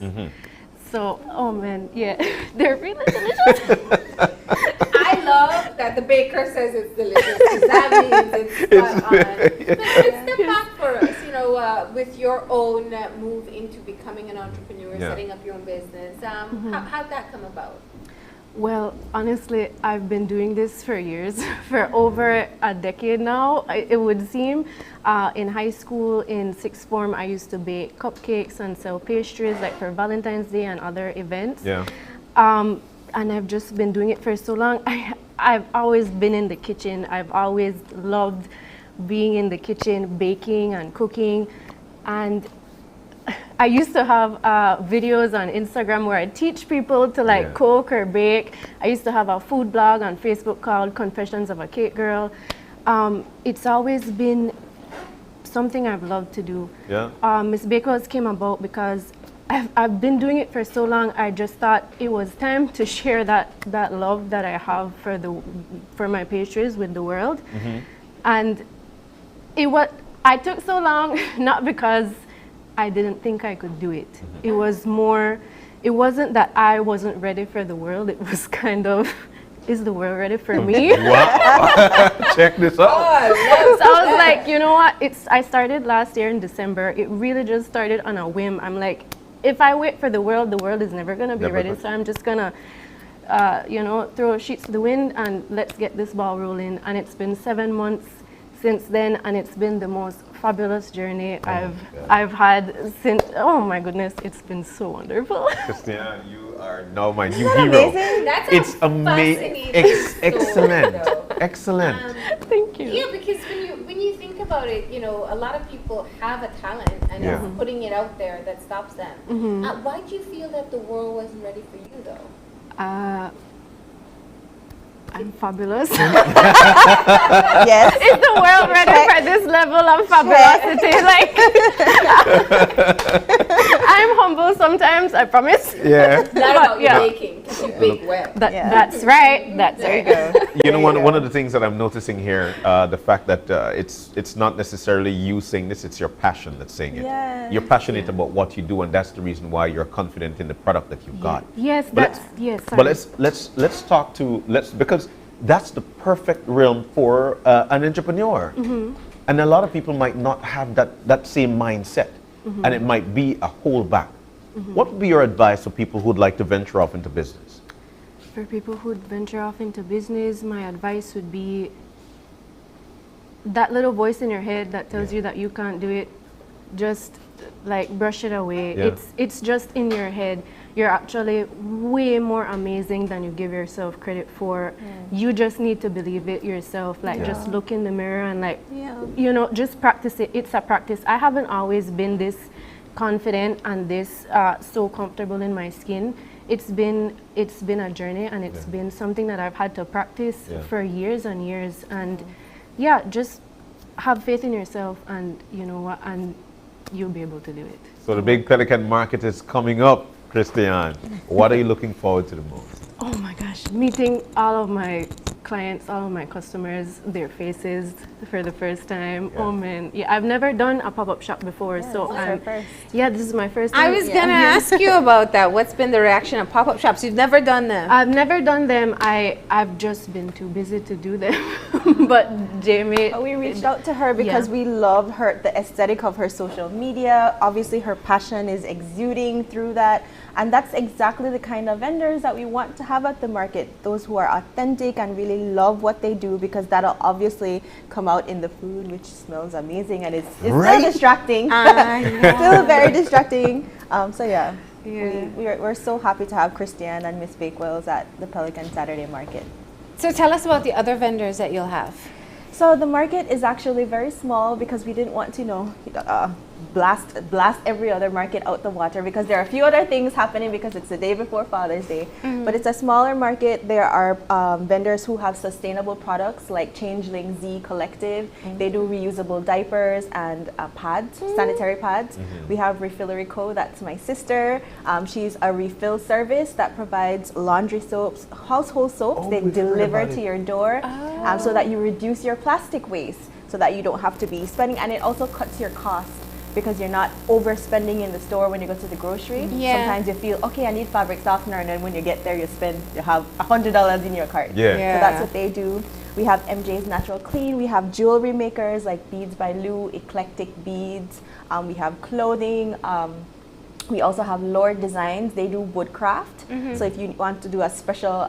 So, oh man, yeah, they're really delicious. I love that the baker says it's delicious, because that means it's spot on. But step back for us, you know, with your own move into becoming an entrepreneur, setting up your own business. How'd that come about? Well, honestly, I've been doing this for years, for over a decade now, it would seem. In high school, in sixth form, I used to bake cupcakes and sell pastries like for Valentine's Day and other events. And I've just been doing it for so long. I've always been in the kitchen. I've always loved being in the kitchen, baking and cooking. And I used to have videos on Instagram where I teach people to like cook or bake. I used to have a food blog on Facebook called Confessions of a Cake Girl. It's always been something I've loved to do. Miss Bakewell's came about because I've been doing it for so long. I just thought it was time to share that love that I have for my pastries with the world. And I took so long not because I didn't think I could do it. It was more, it wasn't that I wasn't ready for the world. It was kind of, is the world ready for me? Wow. Check this out. So I was like, you know what? I started last year in December. It really just started on a whim. I'm like, if I wait for the world is never going to be ready. So I'm just going to, you know, throw sheets to the wind and let's get this ball rolling. And it's been 7 months since then, and it's been the most fabulous journey I've had since. Oh my goodness, it's been so wonderful. Christiane, you are now my new Isn't hero. that amazing? That's It's a amazing. fascinating Excellent. story, Excellent. Thank you. Yeah, because when you think about it, you know, a lot of people have a talent and Yeah. it's putting it out there that stops them. Mhm. Why do you feel that the world wasn't ready for you, though? I'm fabulous. Yes. Is the world ready for this level of fabulosity? Like, I'm humble sometimes, I promise. Yeah. Not about yeah. baking, because you bake well. That's right. That's There you right. go. You know, one of the things that I'm noticing here, the fact that it's not necessarily you saying this, it's your passion that's saying it. Yes. You're passionate about what you do, and that's the reason why you're confident in the product that you've got. Yes, But that's yes. But sorry. let's talk to because that's the perfect realm for an entrepreneur, and a lot of people might not have that same mindset, and it might be a holdback. What would be your advice for people who'd like to venture off into business? For people who venture off into business, my advice would be that little voice in your head that tells you that you can't do it, just like brush it away. Yeah. It's just in your head. You're actually way more amazing than you give yourself credit for. You just need to believe it yourself. Like just look in the mirror and like, you know, just practice it. It's a practice. I haven't always been this confident and this so comfortable in my skin. It's been a journey, and it's been something that I've had to practice for years and years. And yeah, just have faith in yourself, and you know what, and you'll be able to do it. So the big Pelican Market is coming up, Christiane. What are you looking forward to the most? Oh my gosh, meeting all of my clients, all of my customers, their faces for the first time. Oh man, yeah, I've never done a pop-up shop before, so this is my first time. I was gonna ask you about that. What's been the reaction of pop-up shops? You've never done them. I've never done them. I've just been too busy to do them. But Jamie, we reached out to her because we love the aesthetic of her social media. Obviously, her passion is exuding through that. And that's exactly the kind of vendors that we want to have at the market. Those who are authentic and really love what they do, because that'll obviously come out in the food, which smells amazing and it's still distracting. Still very distracting. We're so happy to have Christiane and Miss Bakewells at the Pelican Saturday Market. So tell us about the other vendors that you'll have. So the market is actually very small because we didn't want to, blast every other market out the water, because there are a few other things happening because it's the day before Father's Day. But it's a smaller market. There are vendors who have sustainable products like Changeling Z Collective. They do reusable diapers and pads, sanitary pads. We have Refillery Co. That's my sister. She's a refill service that provides laundry soaps, household soaps. They deliver to your door so that you reduce your plastic waste, so that you don't have to be spending, and it also cuts your cost, because you're not overspending in the store when you go to the grocery. Sometimes you feel, okay, I need fabric softener, and then when you get there, you have $100 in your cart. So that's what they do. We have MJ's Natural Clean. We have jewelry makers like Beads by Lou, Eclectic Beads. We have clothing. We also have Lord Designs. They do woodcraft. So if you want to do a special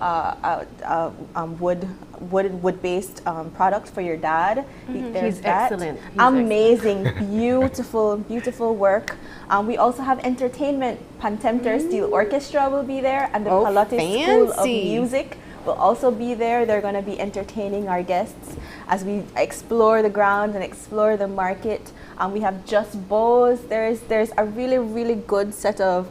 wood-based product for your dad, there's He's that. excellent. He's Amazing, beautiful work. We also have entertainment. Pantempter Steel Orchestra will be there, and the Pilates School of Music will also be there. They're going to be entertaining our guests as we explore the grounds and explore the market. We have Just Bows. There's a really good set of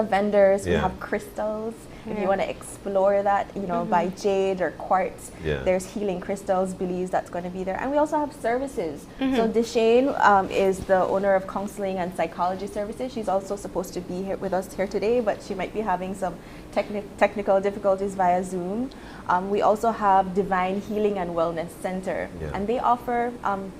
vendors. We have crystals. If you want to explore that, by jade or quartz. There's Healing Crystals, Belize, that's going to be there. And we also have services. So Deshane is the owner of Counseling and Psychology Services. She's also supposed to be here with us here today, but she might be having some technical difficulties via Zoom. We also have Divine Healing and Wellness Center, and they offer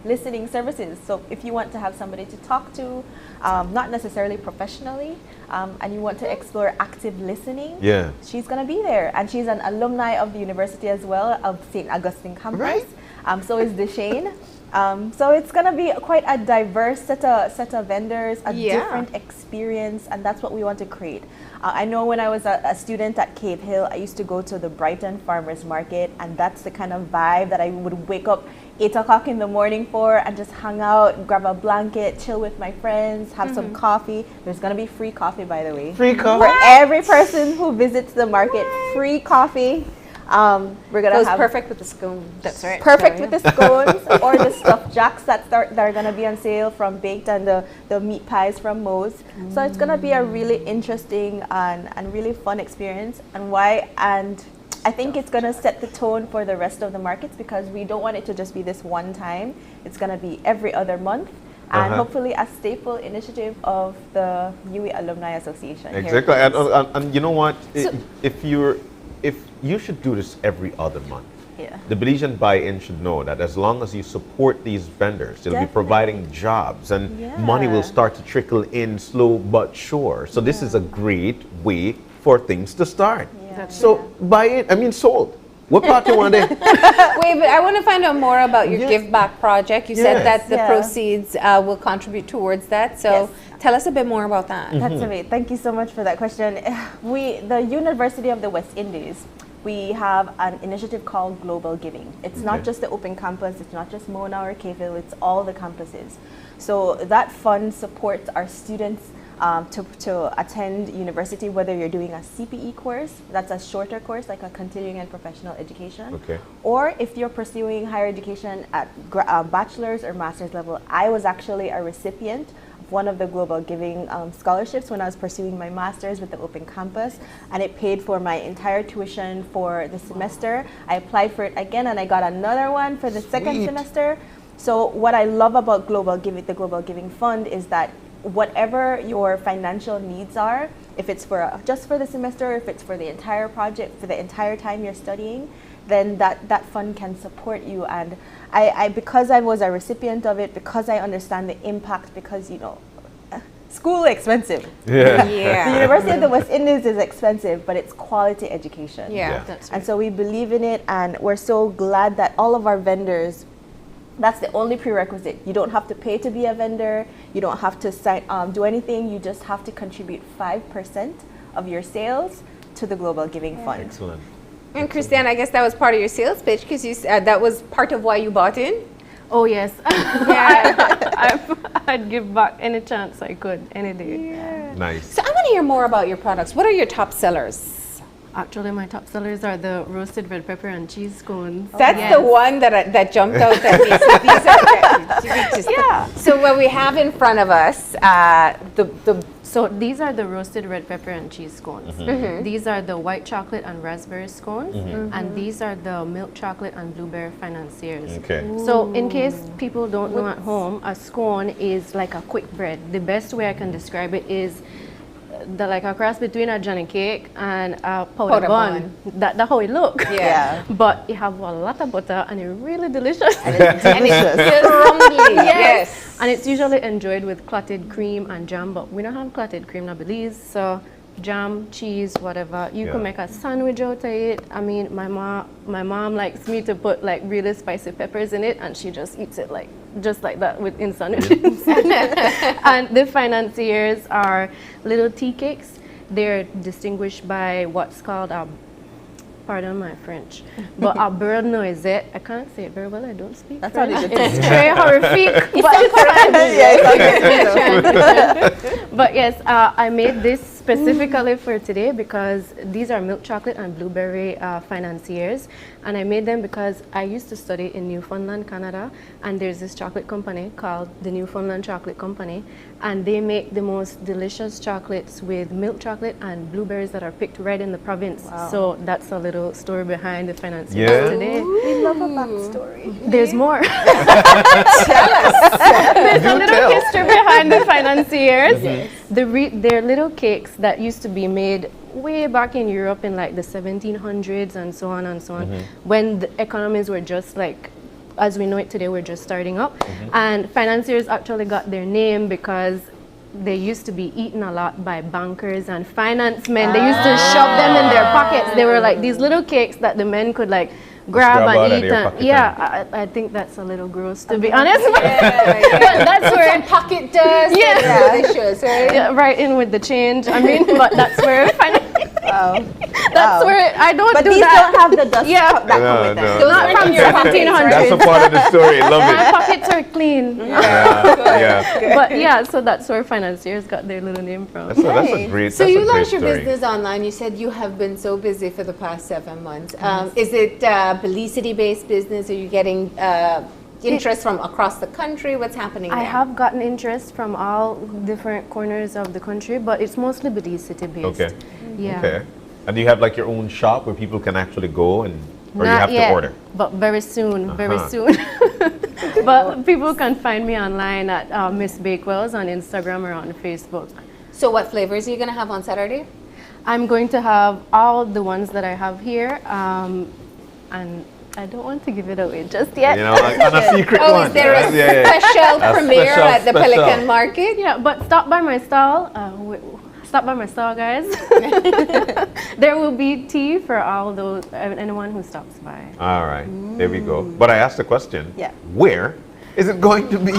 listening services. So if you want to have somebody to talk to, not necessarily professionally, and you want to explore active listening, she's going to be there. And she's an alumni of the university as well, of St. Augustine campus. So is Deshane. So it's gonna be quite a diverse set of vendors, a different experience, and that's what we want to create. I know when I was a student at Cave Hill, I used to go to the Brighton Farmers Market, and that's the kind of vibe that I would wake up 8 o'clock in the morning for and just hang out, grab a blanket, chill with my friends, have some coffee. There's gonna be free coffee, by the way. Free coffee? For every person who visits the market, free coffee. We're gonna Goes have perfect with the scone. That's right. Perfect with the scones or the stuffed jacks that are gonna be on sale from Baked and the meat pies from Moe's. So it's gonna be a really interesting and really fun experience. And I think it's gonna set the tone for the rest of the markets because we don't want it to just be this one time. It's gonna be every other month. And hopefully a staple initiative of the UWI Alumni Association. Exactly, and you know what? If you should do this every other month. Yeah. The Belizean buy-in should know that as long as you support these vendors, they'll be providing jobs and money will start to trickle in slow but sure. So this is a great way for things to start. So buy-in, I mean sold. What part do you want to? Wait, but I want to find out more about your Give Back project. You said that the proceeds will contribute towards that. So tell us a bit more about that. That's great. Thank you so much for that question. The University of the West Indies, we have an initiative called Global Giving. It's not just the open campus, it's not just Mona or Cave Hill, it's all the campuses. So that fund supports our students to attend university, whether you're doing a CPE course, that's a shorter course, like a continuing and professional education, or if you're pursuing higher education at bachelor's or master's level. I was actually a recipient of one of the Global Giving scholarships when I was pursuing my master's with the Open Campus, and it paid for my entire tuition for the semester. I applied for it again, and I got another one for the second semester. So what I love about the Global Giving Fund is that whatever your financial needs are, if it's just for the semester, if it's for the entire project, for the entire time you're studying, then that fund can support you. And I because I was a recipient of it, because I understand the impact, because school is expensive. The University of the West Indies is expensive, but it's quality education. That's right. And so we believe in it, and we're so glad that all of our vendors, that's the only prerequisite. You don't have to pay to be a vendor. You don't have to do anything. You just have to contribute 5% of your sales to the Global Giving Fund. Excellent. And Christiane, I guess that was part of your sales pitch because you said that was part of why you bought in. Oh yes, I'd give back any chance I could, any day. Nice. So I want to hear more about your products. What are your top sellers? Actually, my top sellers are the roasted red pepper and cheese scones. That's the one that jumped out at me. So these are So what we have in front of us, so these are the roasted red pepper and cheese scones. These are the white chocolate and raspberry scones, and these are the milk chocolate and blueberry financiers. So in case people don't know at home, a scone is like a quick bread. The best way I can describe it is like a cross between a Johnny cake and a powder bun. That's how it looks. But it have a lot of butter and it's really delicious. And it's crumbly. Yes. And it's usually enjoyed with clotted cream and jam, but we don't have clotted cream in Belize, so jam, cheese, whatever. You can make a sandwich out of it. I mean, my mom likes me to put like really spicy peppers in it, and she just eats it just like that in sandwiches. And the financiers are little tea cakes. They're distinguished by what's called a, pardon my French, but a beurre noisette. I can't say it very well, I don't speak That's French. how they It's very horrific. But yes, I made this specifically for today because these are milk chocolate and blueberry financiers, and I made them because I used to study in Newfoundland, Canada, and there's this chocolate company called the Newfoundland Chocolate Company, and they make the most delicious chocolates with milk chocolate and blueberries that are picked right in the province. So that's a little story behind the financiers today. We love a backstory. There's more. Tell us. There's a little history behind the financiers. They're little cakes that used to be made way back in Europe in like the 1700s and so on and so on, when the economies were just like, as we know it today, we're just starting up. And financiers actually got their name because they used to be eaten a lot by bankers and finance men. They used to shove them in their pockets. They were like these little cakes that the men could like grab out and of eat. your And, pocket yeah, I think that's a little gross, to be honest. But But that's where pocket dust. Yeah. And delicious, right? Yeah, right in with the change. I mean, but that's where that's where I don't But do these that. don't have the dust that come with them. Those Not aren't from your 1700s. That's a part of the story. Love My it. pockets are clean. Yeah. But yeah, so that's where financiers got their little name from. That's a great. So that's you a great launched your story. business online. You said you have been so busy for the past 7 months. Is it Belicity-based business? Are you getting interest from across the country? What's happening there? I have gotten interest from all different corners of the country, but it's mostly Belicity based. Okay. Yeah. Okay. And do you have like your own shop where people can actually go and, or you Not have yet, to order? but very soon, very Uh-huh. soon. But people can find me online at Miss Bakewell's on Instagram or on Facebook. So what flavors are you going to have on Saturday? I'm going to have all the ones that I have here, and I don't want to give it away just yet. You know, like on a secret Oh, one. is there right? a special premiere special, at the special. Pelican Market? Yeah, but stop by my stall. Stop by my stall, guys. There will be tea for all those anyone who stops by. All right, there we go. But I asked the question. Yeah. Where is it going to be?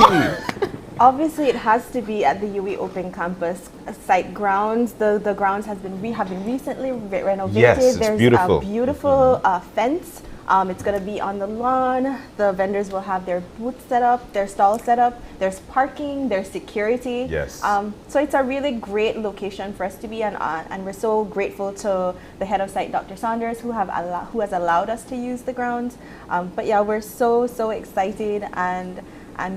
Obviously, it has to be at the UE Open Campus site grounds. The grounds have been recently renovated. Yes, it's There's beautiful. a beautiful fence. It's going to be on the lawn. The vendors will have their booths set up, their stalls set up. There's parking, there's security. Yes. So it's a really great location for us to be, and we're so grateful to the head of site, Dr. Saunders, who has allowed us to use the grounds. But yeah, we're so excited, and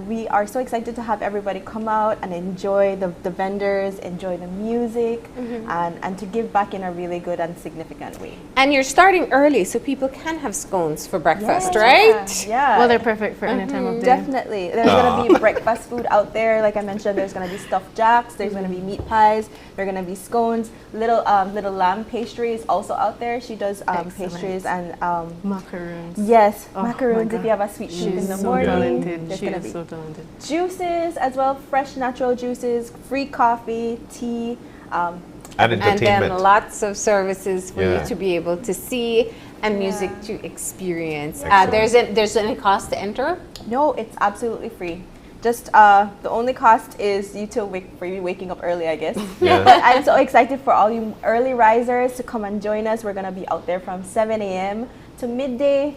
we are so excited to have everybody come out and enjoy the vendors, enjoy the music, and to give back in a really good and significant way. And you're starting early, so people can have scones for breakfast, Yeah, right? Yeah. Well, they're perfect for any time of day. Definitely. There's going to be breakfast food out there. Like I mentioned, there's going to be stuffed jacks, there's going to be meat pies, there are going to be scones, little lamb pastries also out there. She does pastries and macaroons. Yes, Oh, macaroons my if you have a sweet tooth in the so morning. talented. There's She gonna is be so talented. juices as well, fresh natural juices, free coffee, tea. And And entertainment. then lots of services for Yeah. you to be able to see and music to experience. Excellent. There's any cost to enter? No, it's absolutely free. Just the only cost is you for you waking up early, I guess. Yeah. But I'm so excited for all you early risers to come and join us. We're gonna be out there from 7 a.m. to midday.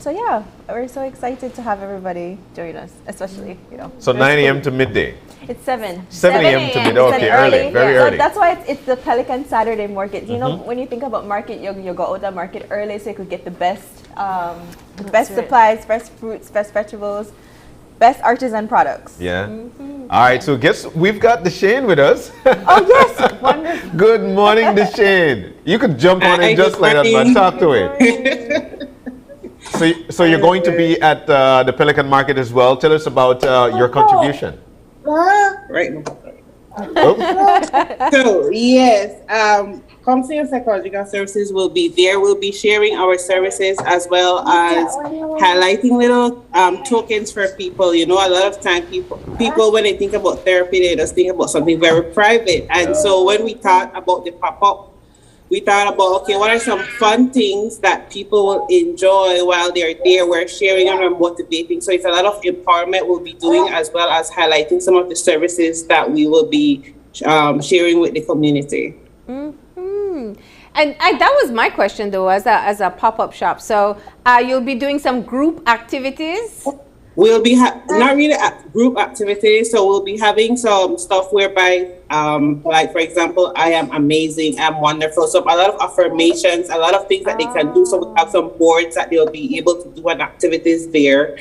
So yeah, we're so excited to have everybody join us, especially So 9 a.m. to midday. It's 7. 7 a.m. to midday. It's Okay, an early, very So early. that's why it's the Pelican Saturday Market. You know, Mhm. when you think about market, you go out the market early so you could get the best That's right. supplies, fresh fruits, fresh vegetables, best artisan products. Yeah. All right, so we've got Deshane with us. Oh yes, wonderful. Good morning, Deshane. You could jump on Hi, it just good like that, man. morning. Talk to it. So you're going to be at the Pelican Market as well. Tell us about your contribution. Right. So yes, Counseling and Psychological Services will be there. We'll be sharing our services as well as highlighting little tokens for people. You know, a lot of time people when they think about therapy, they just think about something very private. And so when we thought about the pop-up, we thought about, okay, what are some fun things that people will enjoy while they're there? We're sharing and we're motivating. So it's a lot of empowerment we'll be doing, as well as highlighting some of the services that we will be sharing with the community. And that was my question, though, as a pop-up shop. So you'll be doing some group activities? We'll be not really group activities, so we'll be having some stuff whereby, like for example, I am amazing, I'm wonderful. So a lot of affirmations, a lot of things that they can do. So we have some boards that they'll be able to do and activities there.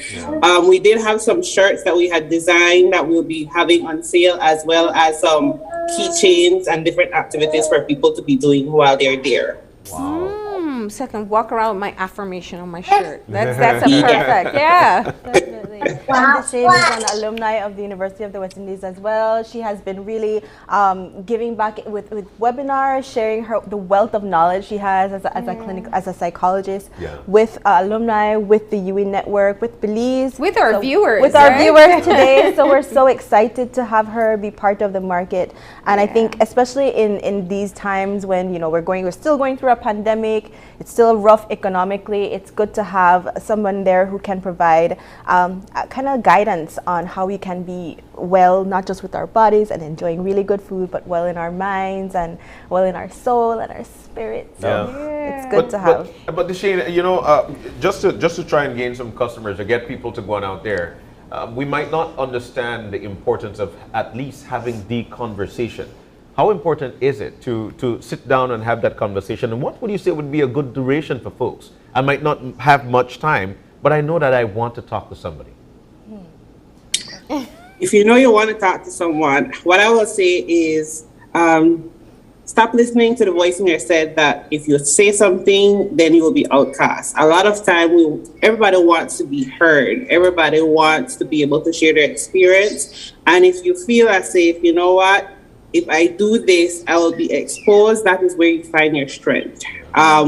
We did have some shirts that we had designed that we'll be having on sale, as well as some keychains and different activities for people to be doing while they're there. So I can walk around with my affirmation on my shirt. That's a perfect, yeah. Definitely. Candice Shane is an alumni of the University of the West Indies as well. She has been really giving back with webinars, sharing the wealth of knowledge she has as a psychologist with alumni, with the UE network, with Belize, with our viewers, today. So we're so excited to have her be part of the market. And I think especially in these times when we're still going through a pandemic, it's still rough economically. It's good to have someone there who can provide kind of guidance on how we can be well, not just with our bodies and enjoying really good food, but well in our minds and well in our soul and our spirit. So it's good to have. But Deshane, just to try and gain some customers or get people to go on out there, we might not understand the importance of at least having the conversation. How important is it to sit down and have that conversation? And what would you say would be a good duration for folks? I might not have much time, but I know that I want to talk to somebody. If you know you want to talk to someone, what I will say is stop listening to the voice in your head that if you say something, then you will be outcast. A lot of time, everybody wants to be heard. Everybody wants to be able to share their experience. And if you feel as if, you know what, if I do this, I will be exposed, that is where you find your strength.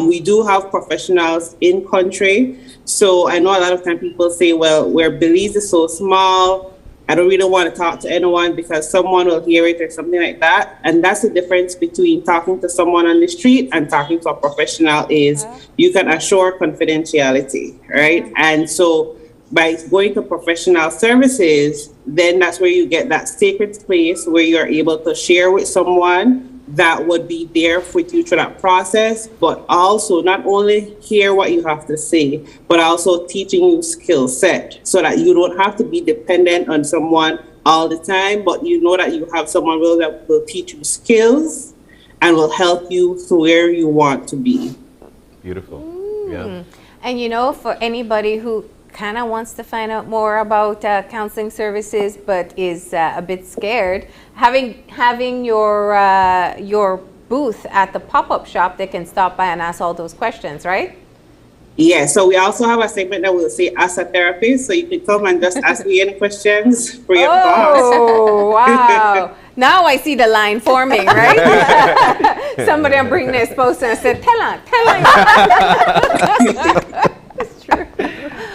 We do have professionals in country. So I know a lot of time people say, well, where Belize is so small, I don't really want to talk to anyone because someone will hear it or something like that. And that's the difference between talking to someone on the street and talking to a professional is you can assure confidentiality, right? And so by going to professional services, then that's where you get that sacred place where you're able to share with someone that would be there with you through that process, but also not only hear what you have to say, but also teaching you skill set so that you don't have to be dependent on someone all the time, but you know that you have someone that will teach you skills and will help you to where you want to be. Beautiful. Yeah. And for anybody who kind of wants to find out more about counseling services but is a bit scared, having your booth at the pop-up shop, they can stop by and ask all those questions, right? Yeah, so we also have a segment that will say ask a therapist, so you can come and just ask me any questions for your boss. Oh, wow. Now I see the line forming, right? Somebody will bring their spouse and say, tell her. It's true.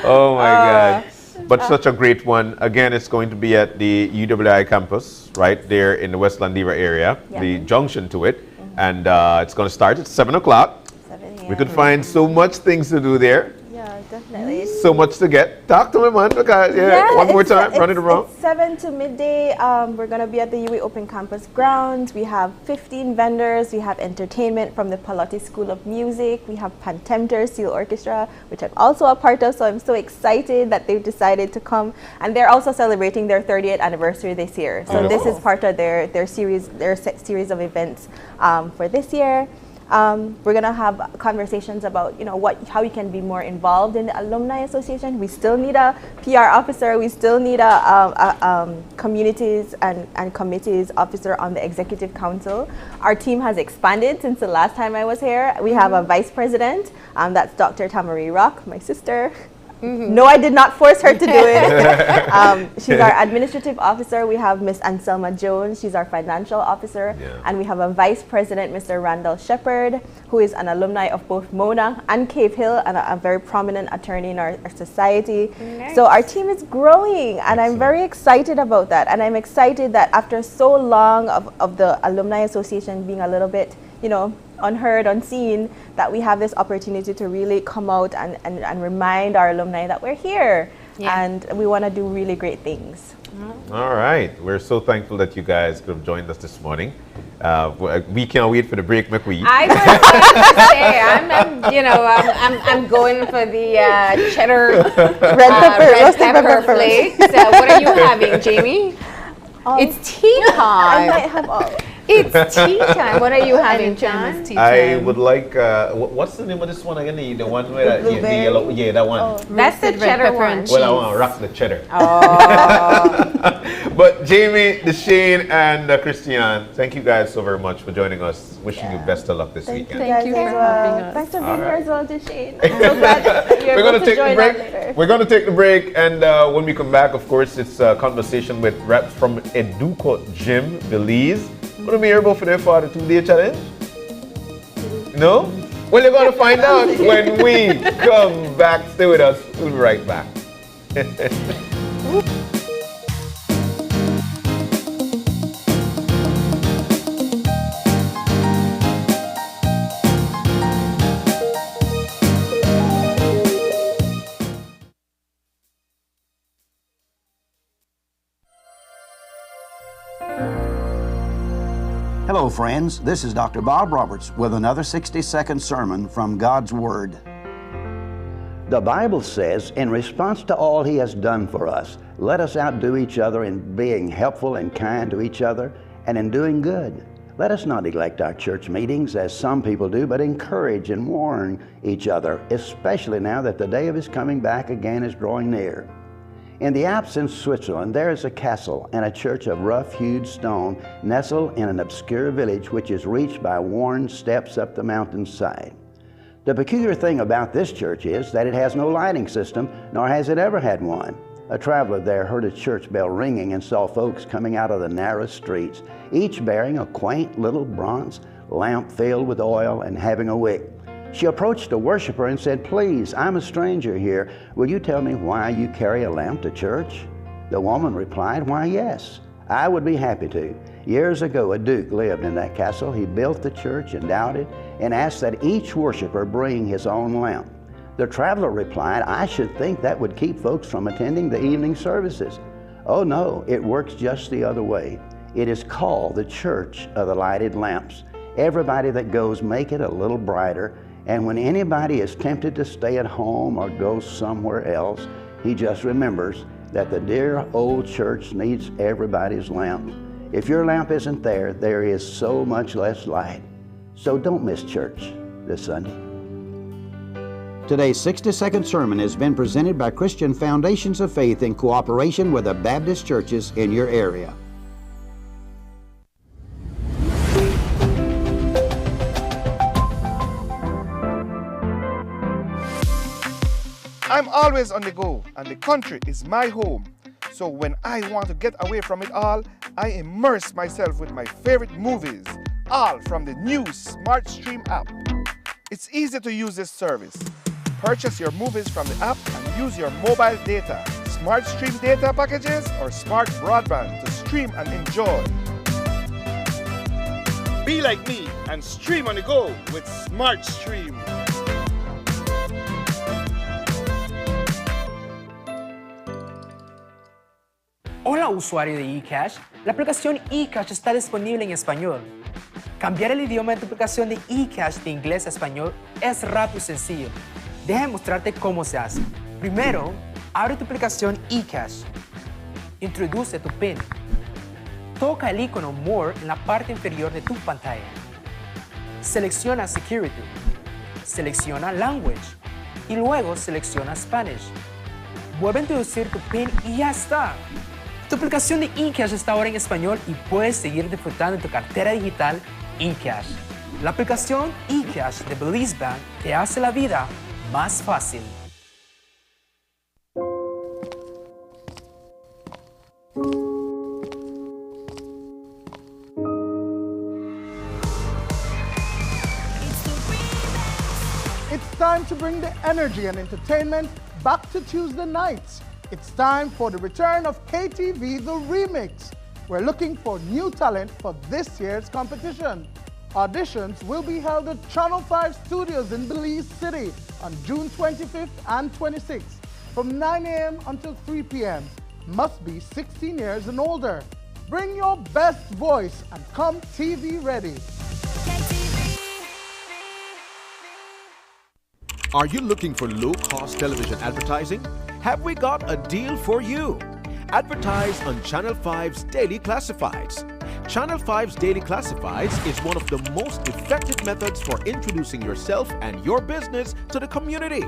Oh my God. But such a great one. Again, it's going to be at the UWI campus, right there in the West Landira area, the junction to it. And it's going to start at 7 o'clock. We could find so much things to do there. Yeah, definitely. So much to get. Talk to me, man. Okay, one more time, run it around. It's 7 to midday. We're going to be at the UE Open Campus grounds. We have 15 vendors. We have entertainment from the Palotti School of Music. We have Pantempter Steel Orchestra, which I'm also a part of. So I'm so excited that they've decided to come. And they're also celebrating their 30th anniversary this year. So this is part of their series of events for this year. We're gonna have conversations about how you can be more involved in the alumni association. We still need a PR officer. We still need a communities and committees officer on the executive council. Our team has expanded since the last time I was here. We have a vice president. That's Dr. Tamari Rock, my sister. No, I did not force her to do it. She's our administrative officer. We have Miss Anselma Jones. She's our financial officer. And we have a vice president, Mr. Randall Shepard, who is an alumni of both Mona and Cave Hill and a very prominent attorney in our society. Nice. So our team is growing, and I'm very excited about that. And I'm excited that after so long of the Alumni Association being a little bit, unheard, unseen, that we have this opportunity to really come out and remind our alumni that we're here and we want to do really great things. All right. We're so thankful that you guys could have joined us this morning. We can't wait for the break, McQueen. I was going to say, I'm going for the cheddar red pepper flakes. What are you having, Jamie? It's tea time. I might have all. It's tea time. What are you having, John? I would like, what's the name of this one again? The one where the yellow, yeah, that one. Oh, that's the cheddar one. Well, I want to rock the cheddar. Oh. But Jamie, Deshane, and Christiane, thank you guys so very much for joining us. Wishing you best of luck this weekend. Thank you for having us. Thanks for being here as well, Deshane. I'm so glad that you're able to join us later. We're going to take the break, and when we come back, of course, it's a conversation with reps from Educo Gym, Belize. What are we here about for their 42-day challenge? No? Well, you're going to find out when we come back. Stay with us. We'll be right back. Hello, friends. This is Dr. Bob Roberts with another 60-second sermon from God's Word. The Bible says, in response to all He has done for us, let us outdo each other in being helpful and kind to each other and in doing good. Let us not neglect our church meetings as some people do, but encourage and warn each other, especially now that the day of His coming back again is drawing near. In the Alps in Switzerland, there is a castle and a church of rough-hewed stone nestled in an obscure village which is reached by worn steps up the mountainside. The peculiar thing about this church is that it has no lighting system, nor has it ever had one. A traveler there heard a church bell ringing and saw folks coming out of the narrow streets, each bearing a quaint little bronze lamp filled with oil and having a wick. She approached a worshiper and said, "Please, I'm a stranger here. Will you tell me why you carry a lamp to church?" The woman replied, "Why, yes, I would be happy to. Years ago, a duke lived in that castle. He built the church, endowed it, and asked that each worshiper bring his own lamp." The traveler replied, "I should think that would keep folks from attending the evening services." "Oh no, it works just the other way. It is called the Church of the Lighted Lamps. Everybody that goes make it a little brighter, and when anybody is tempted to stay at home or go somewhere else, he just remembers that the dear old church needs everybody's lamp. If your lamp isn't there, there is so much less light. So don't miss church this Sunday." Today's 60-second sermon has been presented by Christian Foundations of Faith in cooperation with the Baptist churches in your area. I'm always on the go, and the country is my home. So when I want to get away from it all, I immerse myself with my favorite movies, all from the new SmartStream app. It's easy to use this service. Purchase your movies from the app and use your mobile data, SmartStream data packages, or smart broadband to stream and enjoy. Be like me and stream on the go with SmartStream. Hola usuario de eCash, la aplicación eCash está disponible en español. Cambiar el idioma de tu aplicación de eCash de inglés a español es rápido y sencillo. Déjame mostrarte cómo se hace. Primero, abre tu aplicación eCash. Introduce tu PIN. Toca el icono More en la parte inferior de tu pantalla. Selecciona Security. Selecciona Language. Y luego selecciona Spanish. Vuelve a introducir tu PIN y ya está. Tu aplicación de eCash está ahora en español y puedes seguir disfrutando de tu cartera digital eCash. La aplicación eCash de Belize Bank te hace la vida más fácil. It's time to bring the energy and entertainment back to Tuesday nights. It's time for the return of KTV The Remix. We're looking for new talent for this year's competition. Auditions will be held at Channel 5 Studios in Belize City on June 25th and 26th from 9 a.m. until 3 p.m. Must be 16 years and older. Bring your best voice and come TV ready. Are you looking for low-cost television advertising? Have we got a deal for you? Advertise on Channel 5's Daily Classifieds. Channel 5's Daily Classifieds is one of the most effective methods for introducing yourself and your business to the community.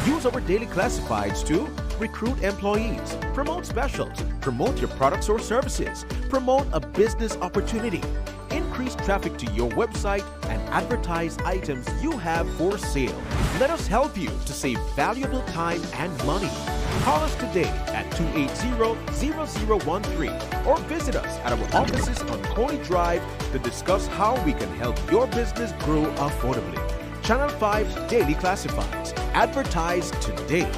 Use our Daily Classifieds to recruit employees, promote specials, promote your products or services, promote a business opportunity, increase traffic to your website, and advertise items you have for sale. Let us help you to save valuable time and money. Call us today at 280-0013 or visit us at our offices on Coney Drive to discuss how we can help your business grow affordably. Channel 5's Daily Classifieds. Advertise today.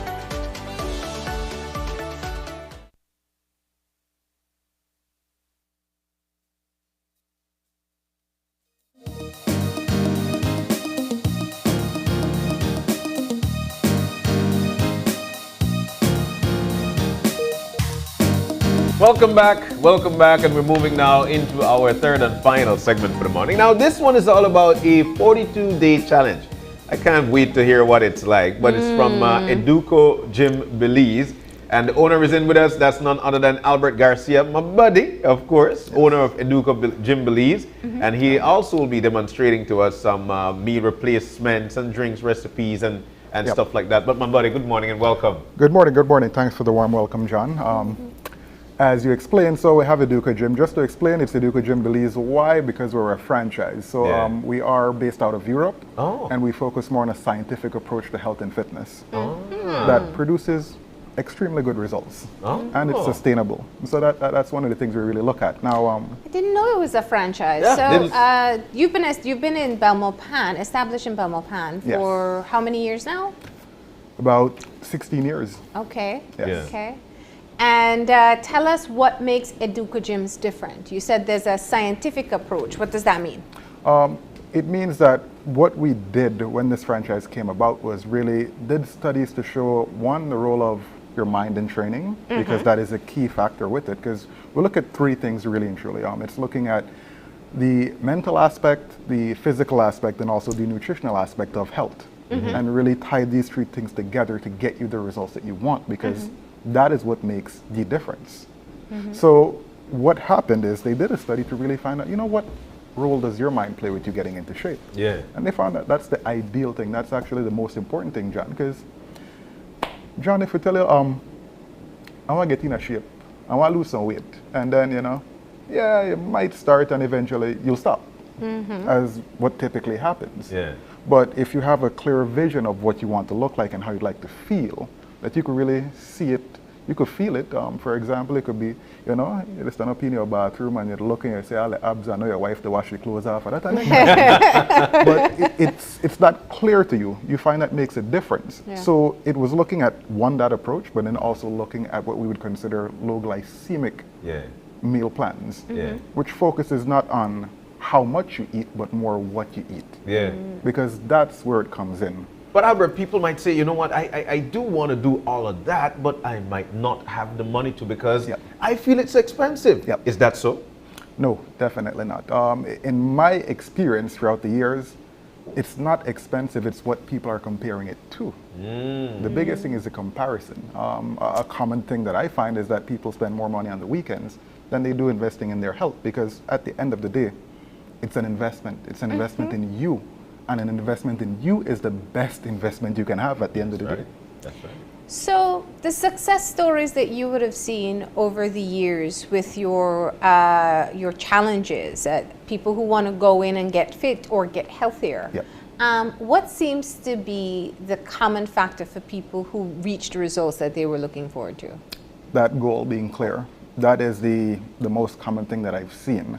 Welcome back, and we're moving now into our third and final segment for the morning. Now, this one is all about a 42-day challenge. I can't wait to hear what it's like, but it's from Educo Gym Belize, and the owner is in with us. That's none other than Albert Garcia, my buddy, of course, owner of Educo Gym Belize, and he also will be demonstrating to us some meal replacements and drinks recipes and stuff like that. But my buddy, good morning and welcome. Good morning. Thanks for the warm welcome, John. As you explained, so we have Educo Gym. Just to explain, it's Educo Gym Belize. Why? Because we're a franchise. So we are based out of Europe, and we focus more on a scientific approach to health and fitness that produces extremely good results, and it's sustainable. So that's one of the things we really look at. Now, I didn't know it was a franchise. So you've been in Belmopan, established in Belmopan for how many years now? About 16 years. Okay. Yes. Okay. And tell us what makes Educo Gyms different. You said there's a scientific approach. What does that mean? It means that what we did when this franchise came about was really did studies to show, one, the role of your mind in training, because that is a key factor with it. Because we look at three things really and truly. It's looking at the mental aspect, the physical aspect, and also the nutritional aspect of health. And really tie these three things together to get you the results that you want, because that is what makes the difference. So what happened is they did a study to really find out, what role does your mind play with you getting into shape? Yeah. And they found that that's the ideal thing. That's actually the most important thing, John, because John, if we tell you, I want to get in a shape, I want to lose some weight, and then, you might start and eventually you'll stop, as what typically happens. Yeah. But if you have a clear vision of what you want to look like and how you'd like to feel, that you could really see it, you could feel it. For example, it could be, you stand up in your bathroom and you're looking and say, all the abs, I know your wife to wash your clothes off. But it's that clear to you. You find that makes a difference. Yeah. So it was looking at, one, that approach, but then also looking at what we would consider low glycemic meal plans, which focuses not on how much you eat, but more what you eat. Yeah. Because that's where it comes in. But Albert, people might say, you know what, I do want to do all of that, but I might not have the money to because I feel it's expensive. Is that so? No, definitely not. In my experience throughout the years, it's not expensive, it's what people are comparing it to. The biggest thing is the comparison. A common thing that I find is that people spend more money on the weekends than they do investing in their health, because at the end of the day, it's an investment. It's an investment in you. And an investment in you is the best investment you can have at the end of the day. That's right. So the success stories that you would have seen over the years with your challenges, people who want to go in and get fit or get healthier, what seems to be the common factor for people who reach the results that they were looking forward to? That goal being clear. That is the most common thing that I've seen.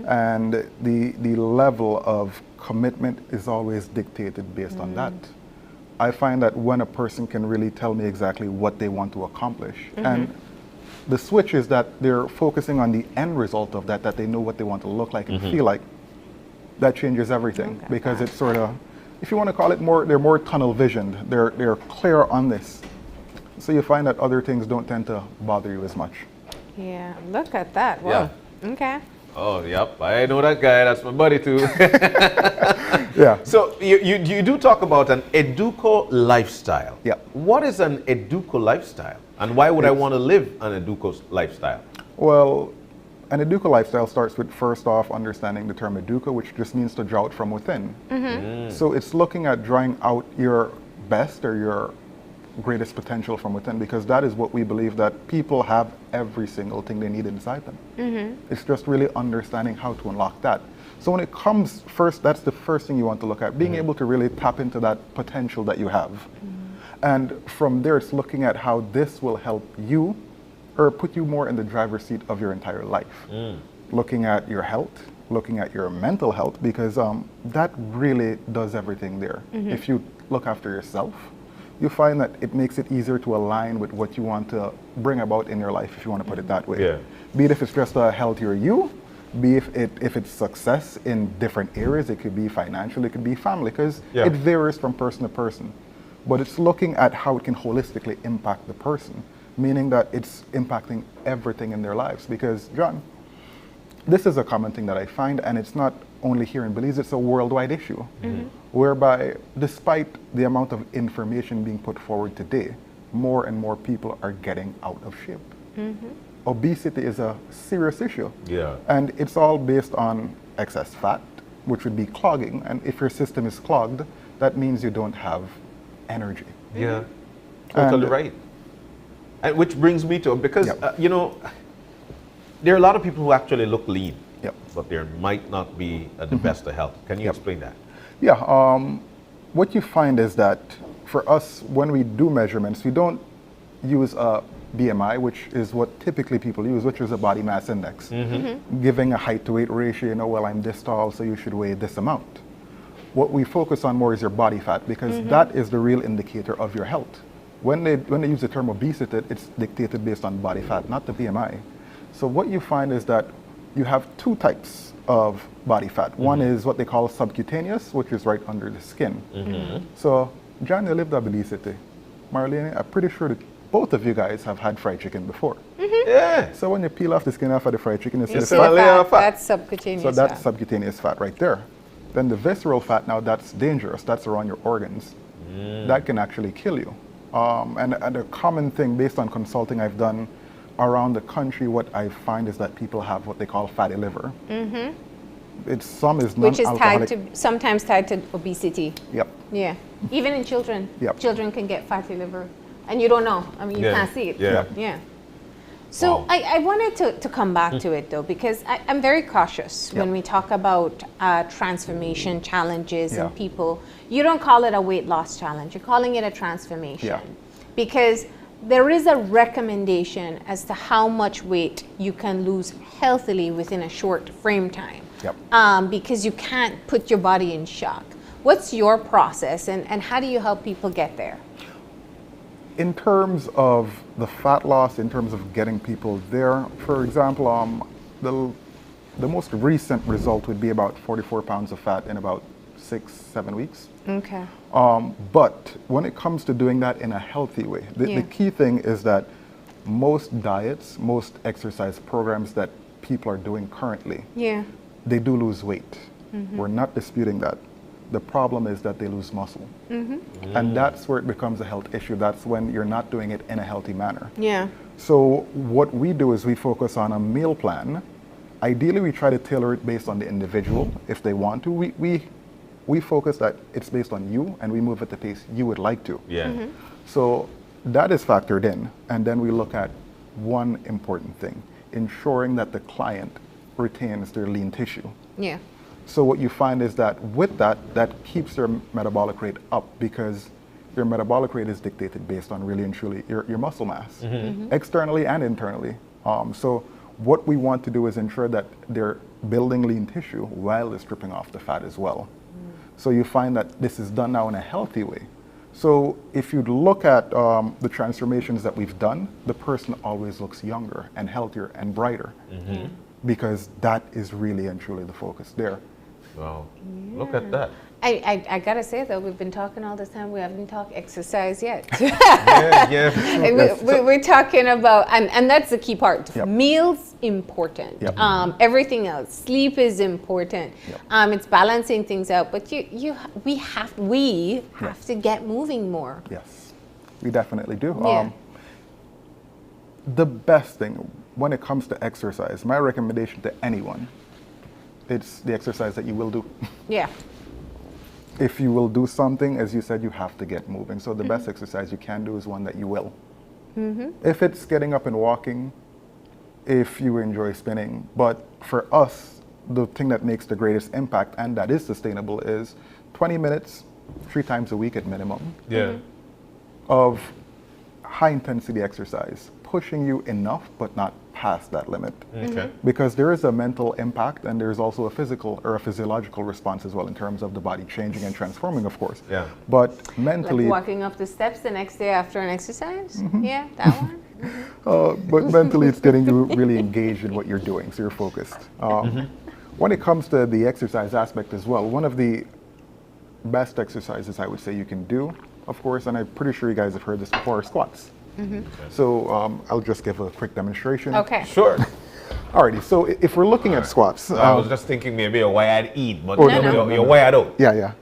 And the level of commitment is always dictated based on that. I find that when a person can really tell me exactly what they want to accomplish, and the switch is that they're focusing on the end result of that they know what they want to look like and feel like, that changes everything. Because it's sort of, if you want to call it more, they're more tunnel visioned. They're clear on this. So you find that other things don't tend to bother you as much. Yeah, look at that. Wow. Okay. Oh, yep. I know that guy. That's my buddy too. Yeah. So you do talk about an Educo lifestyle. Yeah. What is an Educo lifestyle? And why would I want to live an Educo lifestyle? Well, An Educa lifestyle starts with, first off, understanding the term Educa, which just means to draw it from within. So it's looking at drawing out your best or your greatest potential from within, because that is what we believe, that people have every single thing they need inside them. It's just really understanding how to unlock that. So when it comes first, that's the first thing you want to look at, being able to really tap into that potential that you have. And from there, it's looking at how this will help you or put you more in the driver's seat of your entire life. Looking at your health, looking at your mental health, because that really does everything there. If you look after yourself, you find that it makes it easier to align with what you want to bring about in your life, if you want to put it that way. Yeah. Be it if it's just a healthier you, be if it's success in different areas, it could be financial, it could be family, because it varies from person to person. But it's looking at how it can holistically impact the person, meaning that it's impacting everything in their lives. Because, John, this is a common thing that I find, and it's not only here in Belize, it's a worldwide issue, whereby despite the amount of information being put forward today, more and more people are getting out of shape. Obesity is a serious issue. And it's all based on excess fat, which would be clogging. And if your system is clogged, that means you don't have energy. Totally right. And which brings me to, because, you know, there are a lot of people who actually look lean, but they might not be at the best of health. Can you explain that? What you find is that for us, when we do measurements, we don't use a BMI, which is what typically people use, which is a body mass index, giving a height to weight ratio. You know, well, I'm this tall, so you should weigh this amount. What we focus on more is your body fat, because that is the real indicator of your health. When they use the term obesity, it's dictated based on body fat, not the BMI. So what you find is that you have two types of body fat. One is what they call subcutaneous, which is right under the skin. So, John, you lived in obesity. Marlene, I'm pretty sure that both of you guys have had fried chicken before. So when you peel off the skin off of the fried chicken, you see the fat layer of fat. That's subcutaneous So that's fat. subcutaneous fat right there. Then the visceral fat, now that's dangerous. That's around your organs. That can actually kill you. And a common thing, based on consulting I've done around the country, what I find is that people have what they call fatty liver. Some is Which is non-alcoholic. sometimes tied to obesity. Yep. Even in children. Yep. Children can get fatty liver. And you don't know. I mean, you can't see it. Yeah. So I wanted to come back to it, though, because I'm very cautious when we talk about transformation challenges and people. You don't call it a weight loss challenge. You're calling it a transformation. Because there is a recommendation as to how much weight you can lose healthily within a short frame time. Because you can't put your body in shock. What's your process, and how do you help people get there? In terms of the fat loss, in terms of getting people there, for example, the most recent result would be about 44 pounds of fat in about 6-7 weeks. Okay. But when it comes to doing that in a healthy way, the key thing is that most diets, most exercise programs that people are doing currently, they do lose weight. We're not disputing that. The problem is that they lose muscle. And that's where it becomes a health issue. That's when you're not doing it in a healthy manner. So what we do is we focus on a meal plan. Ideally, we try to tailor it based on the individual if they want to. We focus that it's based on you, and we move at the pace you would like to. So that is factored in. And then we look at one important thing, ensuring that the client retains their lean tissue. So what you find is that with that keeps their metabolic rate up, because your metabolic rate is dictated based on really and truly your muscle mass, externally and internally. So what we want to do is ensure that they're building lean tissue while they're stripping off the fat as well. So you find that this is done now in a healthy way. So if you look at the transformations that we've done, the person always looks younger and healthier and brighter, because that is really and truly the focus there. Wow. Look at that. I gotta say, though, we've been talking all this time, we haven't talked exercise yet. We're talking about, and that's the key part. Meals, important. Everything else, sleep is important. It's balancing things out, but we have to get moving more. Yes, we definitely do. The best thing, when it comes to exercise, my recommendation to anyone, it's the exercise that you will do. Yeah. If you will do something, as you said, you have to get moving. So the best exercise you can do is one that you will. If it's getting up and walking, if you enjoy spinning, but for us, the thing that makes the greatest impact and that is sustainable is 20 minutes, 3 times a week at minimum. Yeah. Of high intensity exercise, pushing you enough but not past that limit. Okay. Because there is a mental impact and there's also a physical or a physiological response as well in terms of the body changing and transforming, of course. Yeah. But Like mentally, walking up the steps the next day after an exercise? Yeah, that one. but mentally it's getting you really engaged in what you're doing, so you're focused. When it comes to the exercise aspect as well, one of the best exercises I would say you can do, of course, and I'm pretty sure you guys have heard this before, are squats. So I'll just give a quick demonstration. Okay. Sure. Alrighty, so if we're looking at squats. I was just thinking maybe a way I'd eat, but Oh, you're way out. Yeah.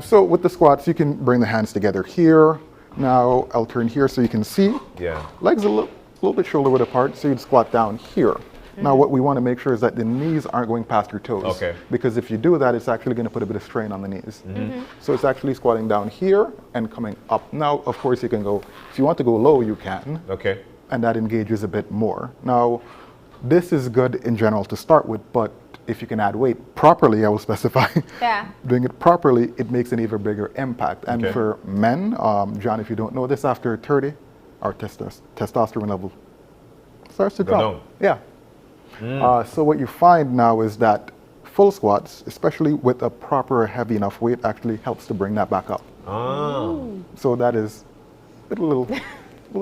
So with the squats, you can bring the hands together here. Now I'll turn here so you can see. Yeah. Legs a little bit shoulder width apart, so you'd squat down here. Now what we want to make sure is that the knees aren't going past your toes. Okay. Because if you do that, it's actually going to put a bit of strain on the knees. So it's actually squatting down here and coming up. Now, of course, you can go, if you want to go low, you can. Okay. And that engages a bit more. Now, this is good in general to start with, but if you can add weight properly, I will specify. Yeah. Doing it properly, it makes an even bigger impact. And Okay. for men, John, if you don't know this, after 30, our testosterone level starts to Go drop. down. Yeah. So what you find now is that full squats, especially with a proper heavy enough weight, actually helps to bring that back up. So that is a little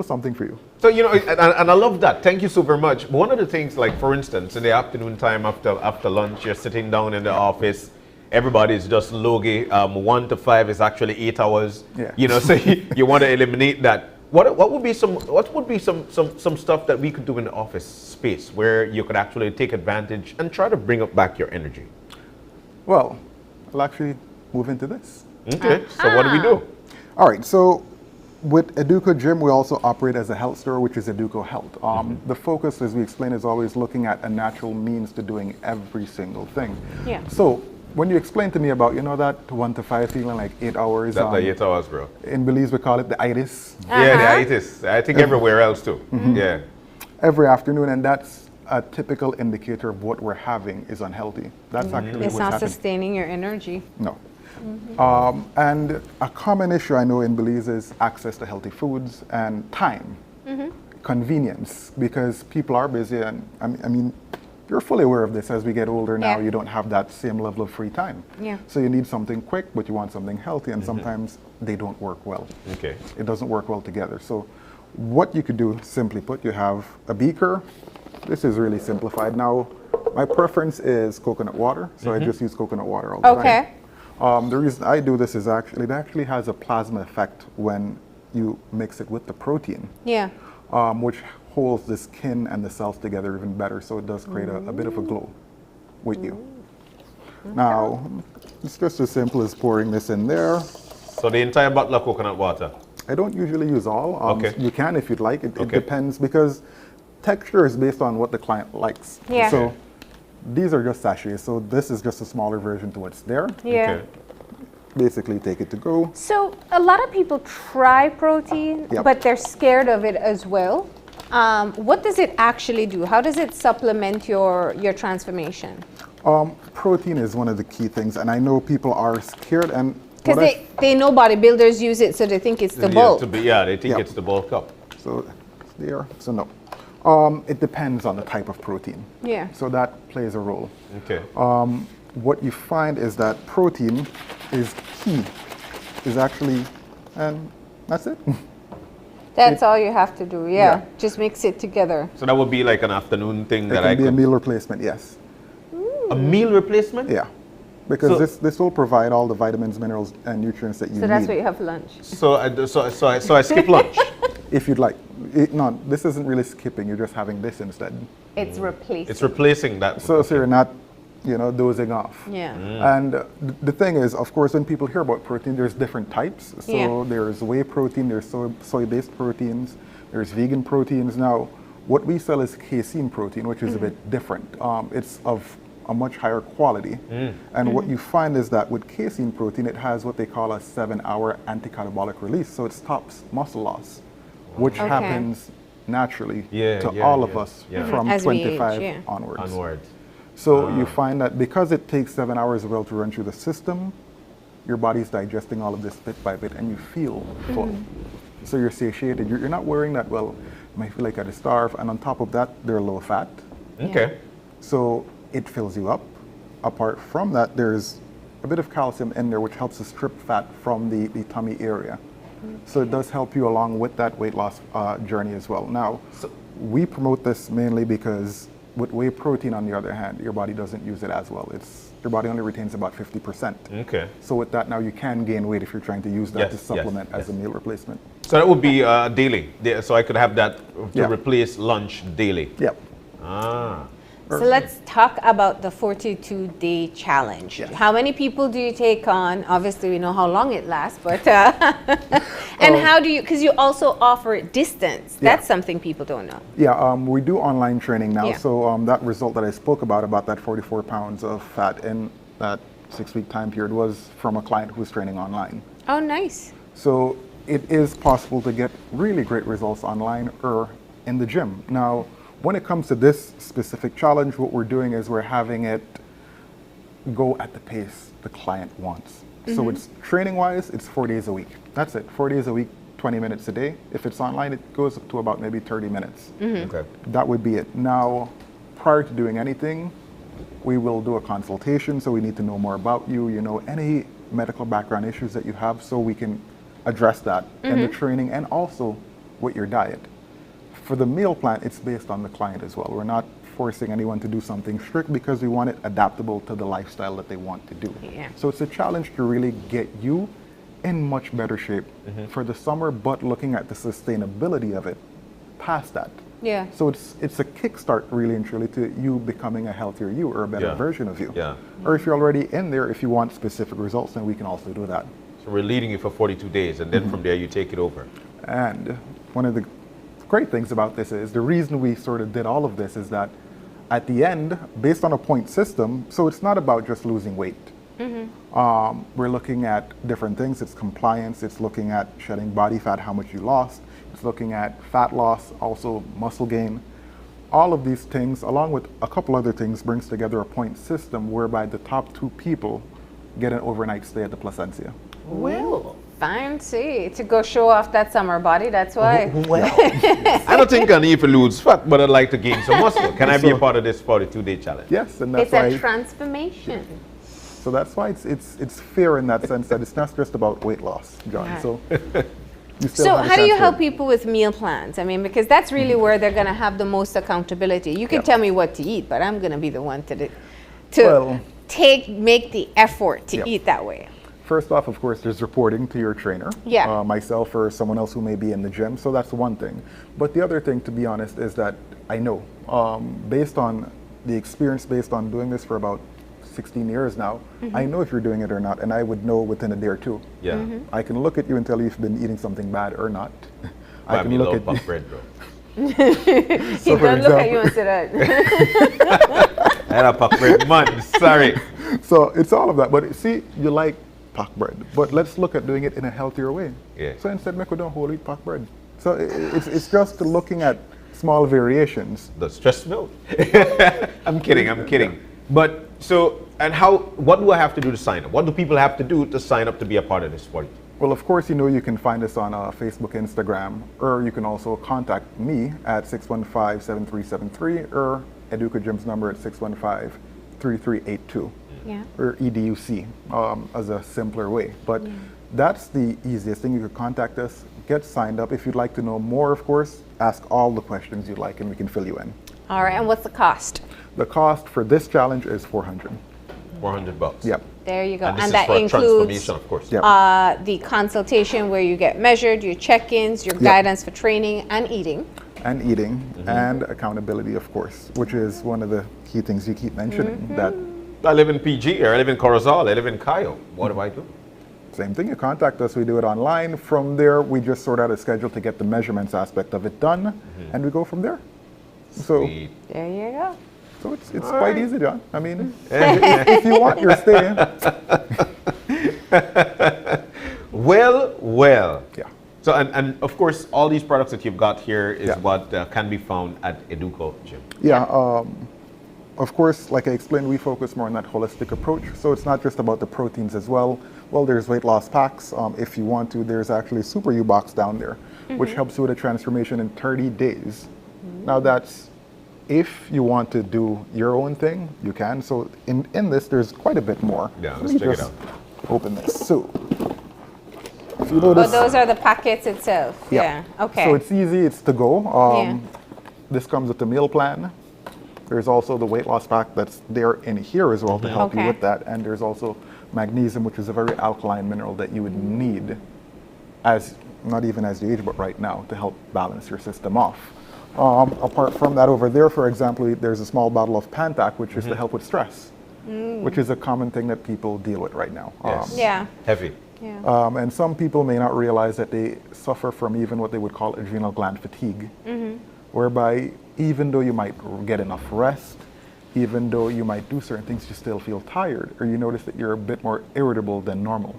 something for you. So, you know, and I love that. Thank you so very much. One of the things, like, for instance, in the afternoon time after lunch, you're sitting down in the office, everybody's just logy. 1 to 5 is actually 8 hours. Yeah. You know, so you want to eliminate that. What would be some stuff that we could do in the office space where you could actually take advantage and try to bring up back your energy? Well, I'll actually move into this. Okay. So what do we do? All right. So with Educo Gym, we also operate as a health store, which is Educo Health. The focus, as we explain, is always looking at a natural means to doing every single thing. Yeah. So when you explain to me about, that 1 to 5 feeling like 8 hours. That's like 8 hours, bro. In Belize, we call it the itis. Yeah, the itis. I think everywhere else too. Yeah. Every afternoon, and that's a typical indicator of what we're having is unhealthy. That's actually It's what's not happening. sustaining your energy. No. And a common issue I know in Belize is access to healthy foods and time, convenience, because people are busy, and I mean, you're fully aware of this. As we get older now, Yeah. you don't have that same level of free time. Yeah. So you need something quick, but you want something healthy, and sometimes they don't work well. Okay. It doesn't work well together. So what you could do, simply put, you have a beaker. This is really simplified. Now, my preference is coconut water, so I just use coconut water all the time. Okay. The reason I do this is it actually has a plasma effect when you mix it with the protein, Yeah. which holds the skin and the cells together even better, so it does create a bit of a glow with you. Now, it's just as simple as pouring this in there. So the entire bottle of coconut water. I don't usually use all. Okay. You can if you'd like. It Okay. depends, because texture is based on what the client likes. Yeah. So these are just sachets, so this is just a smaller version to what's there. Yeah. Okay. Basically take it to go. So a lot of people try protein, Yep. but they're scared of it as well. What does it actually do? How does it supplement your transformation? Protein is one of the key things, and I know people are scared, and Because what I- they know bodybuilders use it, so they think it's the bulk. They think Yep. it's the bulk up. So there, so no. It depends on the type of protein. Yeah. So that plays a role. Okay. What you find is that protein is key, is actually, and that's it. That's all you have to do. Yeah. Just mix it together. So that would be like an afternoon thing It that can I be a could. meal replacement, yes. A meal replacement? Yeah. Because So- this will provide all the vitamins, minerals, and nutrients that you So need. that's what you have for lunch. So I skip lunch. If you'd like. No, this isn't really skipping. You're just having this instead. It's replacing. It's replacing that. So you're not, dozing off. Yeah. And the thing is, of course, when people hear about protein, there's different types. So Yeah. there's whey protein, there's soy-based proteins, there's vegan proteins. Now, What we sell is casein protein, which is a bit different. It's of a much higher quality. And what you find is that with casein protein, it has what they call a 7-hour anticatabolic release. So it stops muscle loss, which happens naturally to all of us from As we 25 age, onwards. So you find that because it takes 7 hours of well to run through the system, your body's digesting all of this bit by bit and you feel full. So you're satiated. You're not worrying that, well, I might feel like I starve. And on top of that, they're low fat. Okay. So it fills you up. Apart from that, there's a bit of calcium in there which helps to strip fat from the tummy area. So it does help you along with that weight loss journey as well. Now, we promote this mainly because with whey protein, on the other hand, your body doesn't use it as well. Your body only retains about 50%. Okay. So with that, now you can gain weight if you're trying to use that to supplement as a meal replacement. So that would be daily. So I could have that to replace lunch daily. Yep. So let's talk about the 42-day challenge. How many people do you take on? Obviously, we know how long it lasts, but and how do you? Because you also offer distance. That's something people don't know. Yeah, we do online training now. Yeah. So that result that I spoke about that 44 pounds of fat in that 6-week time period was from a client who was training online. Oh, nice. So it is possible to get really great results online or in the gym. Now, when it comes to this specific challenge, what we're doing is we're having it go at the pace the client wants. So it's training-wise, it's 4 days a week. That's it, 4 days a week, 20 minutes a day. If it's online, it goes up to about maybe 30 minutes. Okay. That would be it. Now, prior to doing anything, we will do a consultation, so we need to know more about you, any medical background issues that you have, so we can address that in the training and also with your diet. For the meal plan, it's based on the client as well. We're not forcing anyone to do something strict because we want it adaptable to the lifestyle that they want to do. So it's a challenge to really get you in much better shape for the summer, but looking at the sustainability of it past that. Yeah. So it's a kickstart really and truly to you becoming a healthier you or a better version of you. Yeah. Or if you're already in there, if you want specific results, then we can also do that. So we're leading you for 42 days, and then from there you take it over. And one of the great things about this is the reason we sort of did all of this is that at the end, based on a point system, so it's not about just losing weight. We're looking at different things. It's compliance, it's looking at shedding body fat, how much you lost, it's looking at fat loss, also muscle gain. All of these things, along with a couple other things, brings together a point system whereby the top 2 people get an overnight stay at the Placencia. Well, fancy to go show off that summer body. That's why. Well, I don't think I need to lose fat, but I'd like to gain some muscle. Can I be a part of this 42-day challenge? Yes, and that's It's why. a transformation. So that's why it's fair in that sense that it's not just about weight loss, John. Right. So. You still So have a how do you chance to- help people with meal plans? I mean, because that's really where they're going to have the most accountability. You can tell me what to eat, but I'm going to be the one to Well, make the effort to eat that way. First off, of course, there's reporting to your trainer, myself or someone else who may be in the gym. So that's one thing. But the other thing, to be honest, is that I know, based on the experience, based on doing this for about 16 years now, I know if you're doing it or not, and I would know within a day or two. Yeah. I can look at you and tell you if you've been eating something bad or not. I can look at puff bread, bro. He don't look at you and say that. I had a puff bread month, sorry. So it's all of that. But see, you like pack bread, but let's look at doing it in a healthier way. Yeah. So instead, make we don't whole eat pack bread. So it's just looking at small variations. The stress milk. I'm kidding. But so, and what do I have to do to sign up? What do people have to do to sign up to be a part of this 42? Well, of course, you can find us on Facebook, Instagram, or you can also contact me at 615-7373 or Educa Gym's number at 615-3382. Yeah. Or EDUC as a simpler way. But that's the easiest thing. You could contact us, get signed up. If you'd like to know more, of course, ask all the questions you'd like and we can fill you in. All right, and what's the cost? The cost for this challenge is $400. $400. Yep. There you go. And, this is that for a includes transformation, of course. the consultation where you get measured, your check-ins, your guidance for training and eating. And eating and accountability, of course, which is one of the key things you keep mentioning. That I live in PG, or I live in Corozal, I live in Cayo. What do I do? Same thing, you contact us, we do it online. From there, we just sort out a schedule to get the measurements aspect of it done, and we go from there. So there you go. So it's quite easy, John. I mean, if you want your stay. Well. Yeah. So, and of course, all these products that you've got here is what can be found at Educo Gym. Yeah. Of course, like I explained, we focus more on that holistic approach. So it's not just about the proteins as well. Well, there's weight loss packs. If you want to, there's actually a Super U box down there, which helps you with a transformation in 30 days. Now that's, if you want to do your own thing, you can. So in this, there's quite a bit more. Yeah, let's check it out. Open this. So if you notice, those are the packets itself. Yeah. Okay. So it's easy. It's to go. Yeah. This comes with the meal plan. There's also the weight loss pack that's there in here as well to help you with that. And there's also magnesium, which is a very alkaline mineral that you would need as, not even as you age, but right now to help balance your system off. Apart from that, over there, for example, there's a small bottle of Pantac, which is to help with stress, which is a common thing that people deal with right now. Yes. Heavy. Yeah. And some people may not realize that they suffer from even what they would call adrenal gland fatigue, whereby even though you might get enough rest, even though you might do certain things, you still feel tired, or you notice that you're a bit more irritable than normal.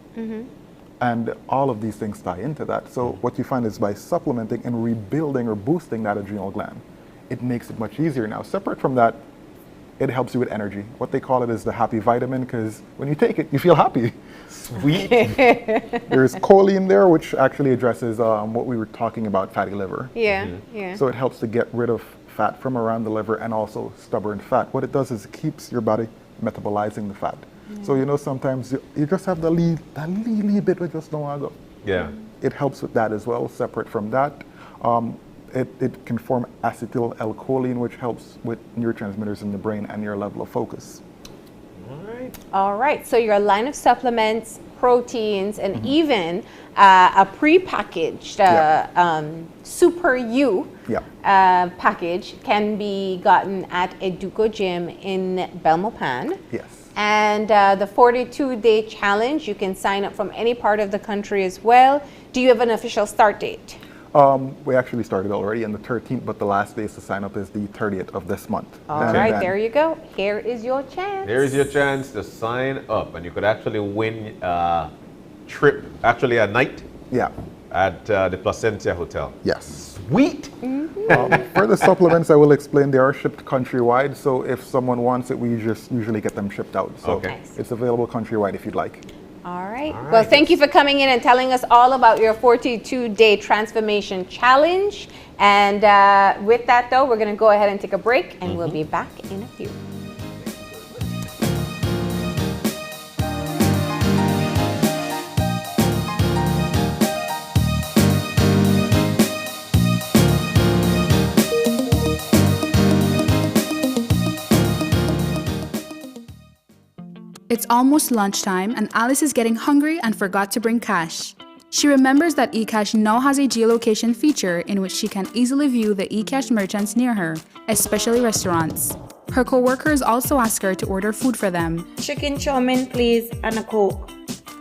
And all of these things tie into that. So what you find is by supplementing and rebuilding or boosting that adrenal gland, it makes it much easier. Now, separate from that, it helps you with energy. What they call it is the happy vitamin, because when you take it, you feel happy. Sweet. There's choline there, which actually addresses what we were talking about, fatty liver. Yeah, yeah. So it helps to get rid of fat from around the liver and also stubborn fat. What it does is it keeps your body metabolizing the fat. So you know, sometimes you just have that little bit we just don't want to go. Yeah. It helps with that as well. Separate from that, it can form acetylcholine, which helps with neurotransmitters in the brain and your level of focus. All right. So your line of supplements, proteins, and even a pre-packaged Super U package can be gotten at Educo Gym in Belmopan. Yes. And the 42-day challenge, you can sign up from any part of the country as well. Do you have an official start date? We actually started already on the 13th, but the last day to sign up is the 30th of this month. All right, there you go. Here is your chance. Here's your chance to sign up, and you could actually win a trip, actually a night at the Placentia Hotel. Yes. Sweet. For the supplements, I will explain they are shipped countrywide. So if someone wants it, we just usually get them shipped out. So it's available countrywide if you'd like. All right. Well, thank you for coming in and telling us all about your 42-day transformation challenge. And with that, though, we're going to go ahead and take a break, and we'll be back in a few. It's almost lunchtime and Alice is getting hungry and forgot to bring cash. She remembers that eCash now has a geolocation feature in which she can easily view the eCash merchants near her, especially restaurants. Her co-workers also ask her to order food for them. Chicken chow mein, please, and a Coke.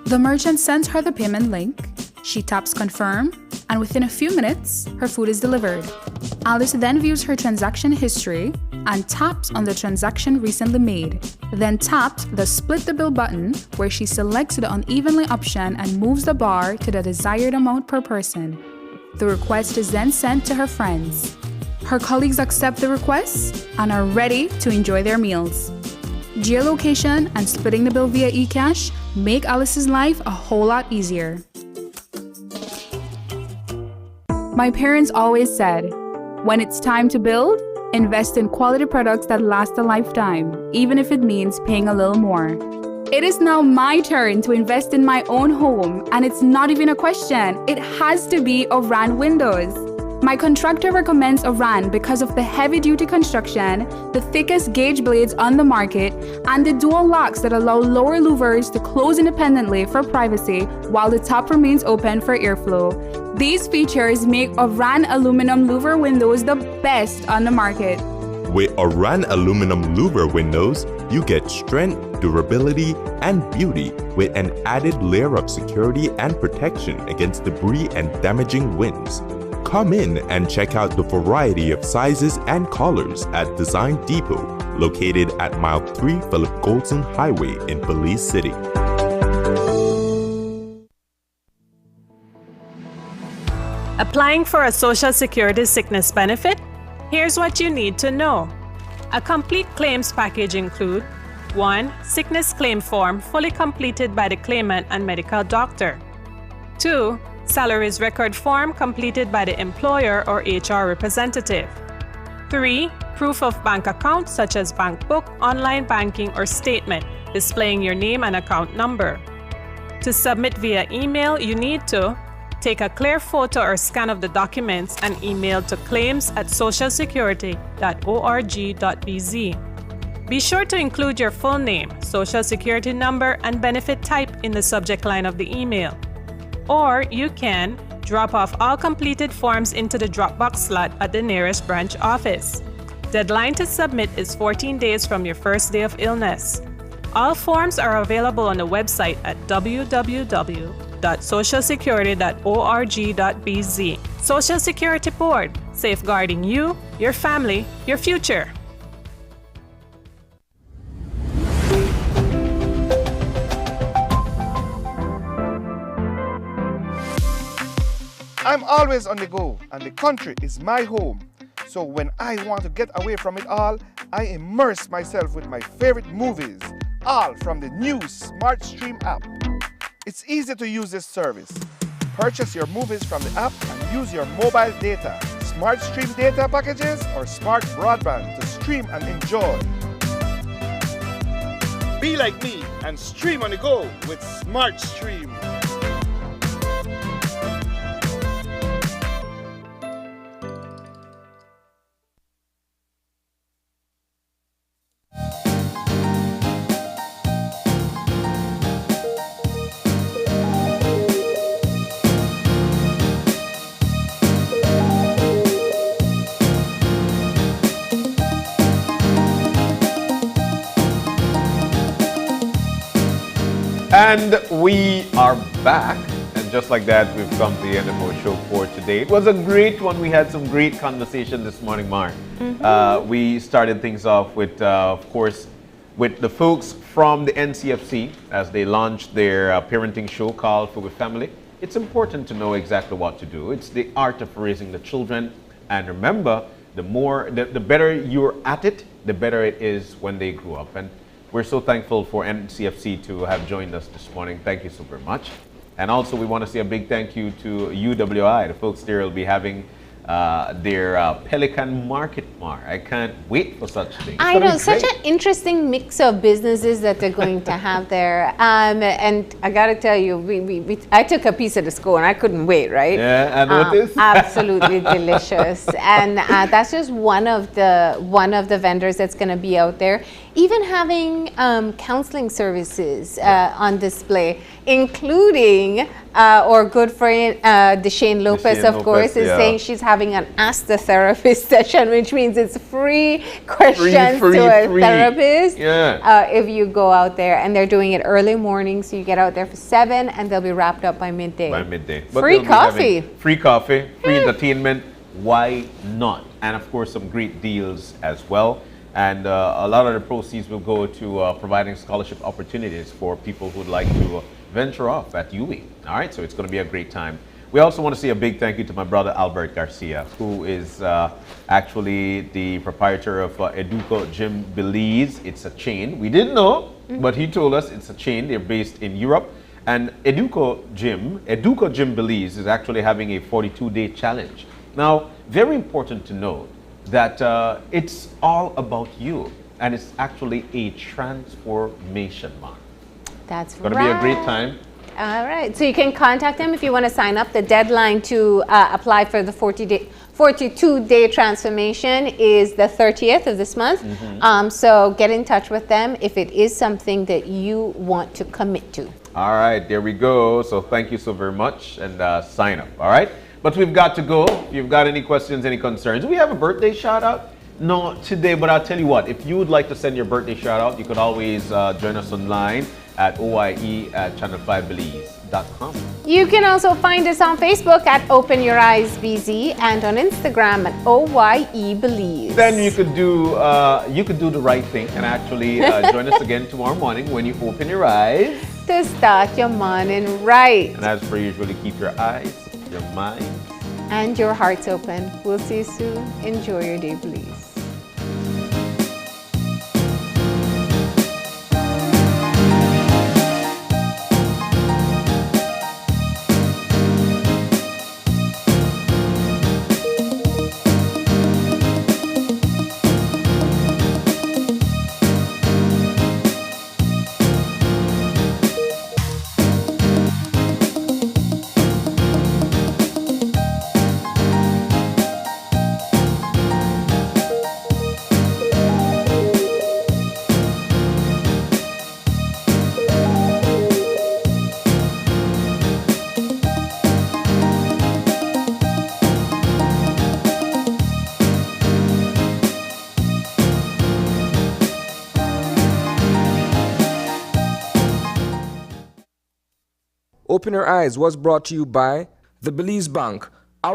The merchant sends her the payment link. She taps confirm, and within a few minutes, her food is delivered. Alice then views her transaction history and taps on the transaction recently made. Then taps the split the bill button, where she selects the unevenly option and moves the bar to the desired amount per person. The request is then sent to her friends. Her colleagues accept the request and are ready to enjoy their meals. Geolocation and splitting the bill via eCash make Alice's life a whole lot easier. My parents always said, when it's time to build, invest in quality products that last a lifetime, even if it means paying a little more. It is now my turn to invest in my own home, and it's not even a question. It has to be Oran Windows. My contractor recommends Oran because of the heavy-duty construction, the thickest gauge blades on the market, and the dual locks that allow lower louvers to close independently for privacy while the top remains open for airflow. These features make Oran aluminum louver windows the best on the market. With Oran aluminum louver windows, you get strength, durability, and beauty with an added layer of security and protection against debris and damaging winds. Come in and check out the variety of sizes and colors at Design Depot, located at Mile 3 Philip Goldson Highway in Belize City. Applying for a Social Security sickness benefit? Here's what you need to know. A complete claims package include 1. Sickness claim form fully completed by the claimant and medical doctor. 2. Salaries record form completed by the employer or HR representative. 3. Proof of bank account such as bank book, online banking, or statement displaying your name and account number. To submit via email, you need to take a clear photo or scan of the documents and email to claims@socialsecurity.org.bz. Be sure to include your full name, social security number, and benefit type in the subject line of the email. Or you can drop off all completed forms into the Dropbox slot at the nearest branch office. Deadline to submit is 14 days from your first day of illness. All forms are available on the website at www.socialsecurity.org.bz. Social Security Board, safeguarding you, your family, your future. I'm always on the go, and the country is my home. So when I want to get away from it all, I immerse myself with my favorite movies, all from the new SmartStream app. It's easy to use this service. Purchase your movies from the app and use your mobile data, SmartStream data packages, or smart broadband to stream and enjoy. Be like me and stream on the go with SmartStream. And we are back, and just like that, we've come to the end of our show for today. It was a great one. We had some great conversation this morning, Mar. We started things off with, of course, with the folks from the NCFC as they launched their parenting show called For With Family. It's important to know exactly what to do. It's the art of raising the children, and remember, the better you're at it, the better it is when they grow up. And we're so thankful for NCFC to have joined us this morning. Thank you so very much. And also we want to say a big thank you to UWI. The folks there will be having their Pelican Market Mar. I can't wait for such things. I know, such an interesting mix of businesses that they're going to have there. And I got to tell you, I took a piece of the school and I couldn't wait, right? Yeah, and what is? Absolutely delicious. And that's just one of the vendors that's going to be out there. Even having counseling services on display, including our good friend Deshane Lopez, of course, is saying she's having an Ask the Therapist session, which means it's free questions to a therapist if you go out there. And they're doing it early morning, so you get out there for 7 and they'll be wrapped up by midday. Free coffee. Free coffee, free entertainment. Why not? And of course, some great deals as well. And a lot of the proceeds will go to providing scholarship opportunities for people who'd like to venture off at UWI. All right, so it's going to be a great time. We also want to say a big thank you to my brother Albert Garcia, who is actually the proprietor of Educo Gym Belize. It's a chain. We didn't know, but he told us it's a chain. They're based in Europe. And Educo Gym Belize is actually having a 42-day challenge. Now, very important to note that it's all about you, and it's actually a transformation month. That's going to be a great time. All right, so you can contact them if you want to sign up. The deadline to apply for the 42-day transformation is the 30th of this month. So get in touch with them if it is something that you want to commit to. All right, there we go. So thank you so very much, and sign up. All right, but we've got to go. If you've got any questions, any concerns, do we have a birthday shout out? No, today, but I'll tell you what, if you would like to send your birthday shout out, you could always join us online at OYE at channel5belize.com. You can also find us on Facebook at Open Your Eyes BZ and on Instagram at OYE Believes. Then you could do the right thing and actually join us again tomorrow morning when you open your eyes to start your morning right. And as per usual, keep your eyes, your mind, and your hearts open. We'll see you soon. Enjoy your day, please. Open Your Eyes was brought to you by the Belize Bank,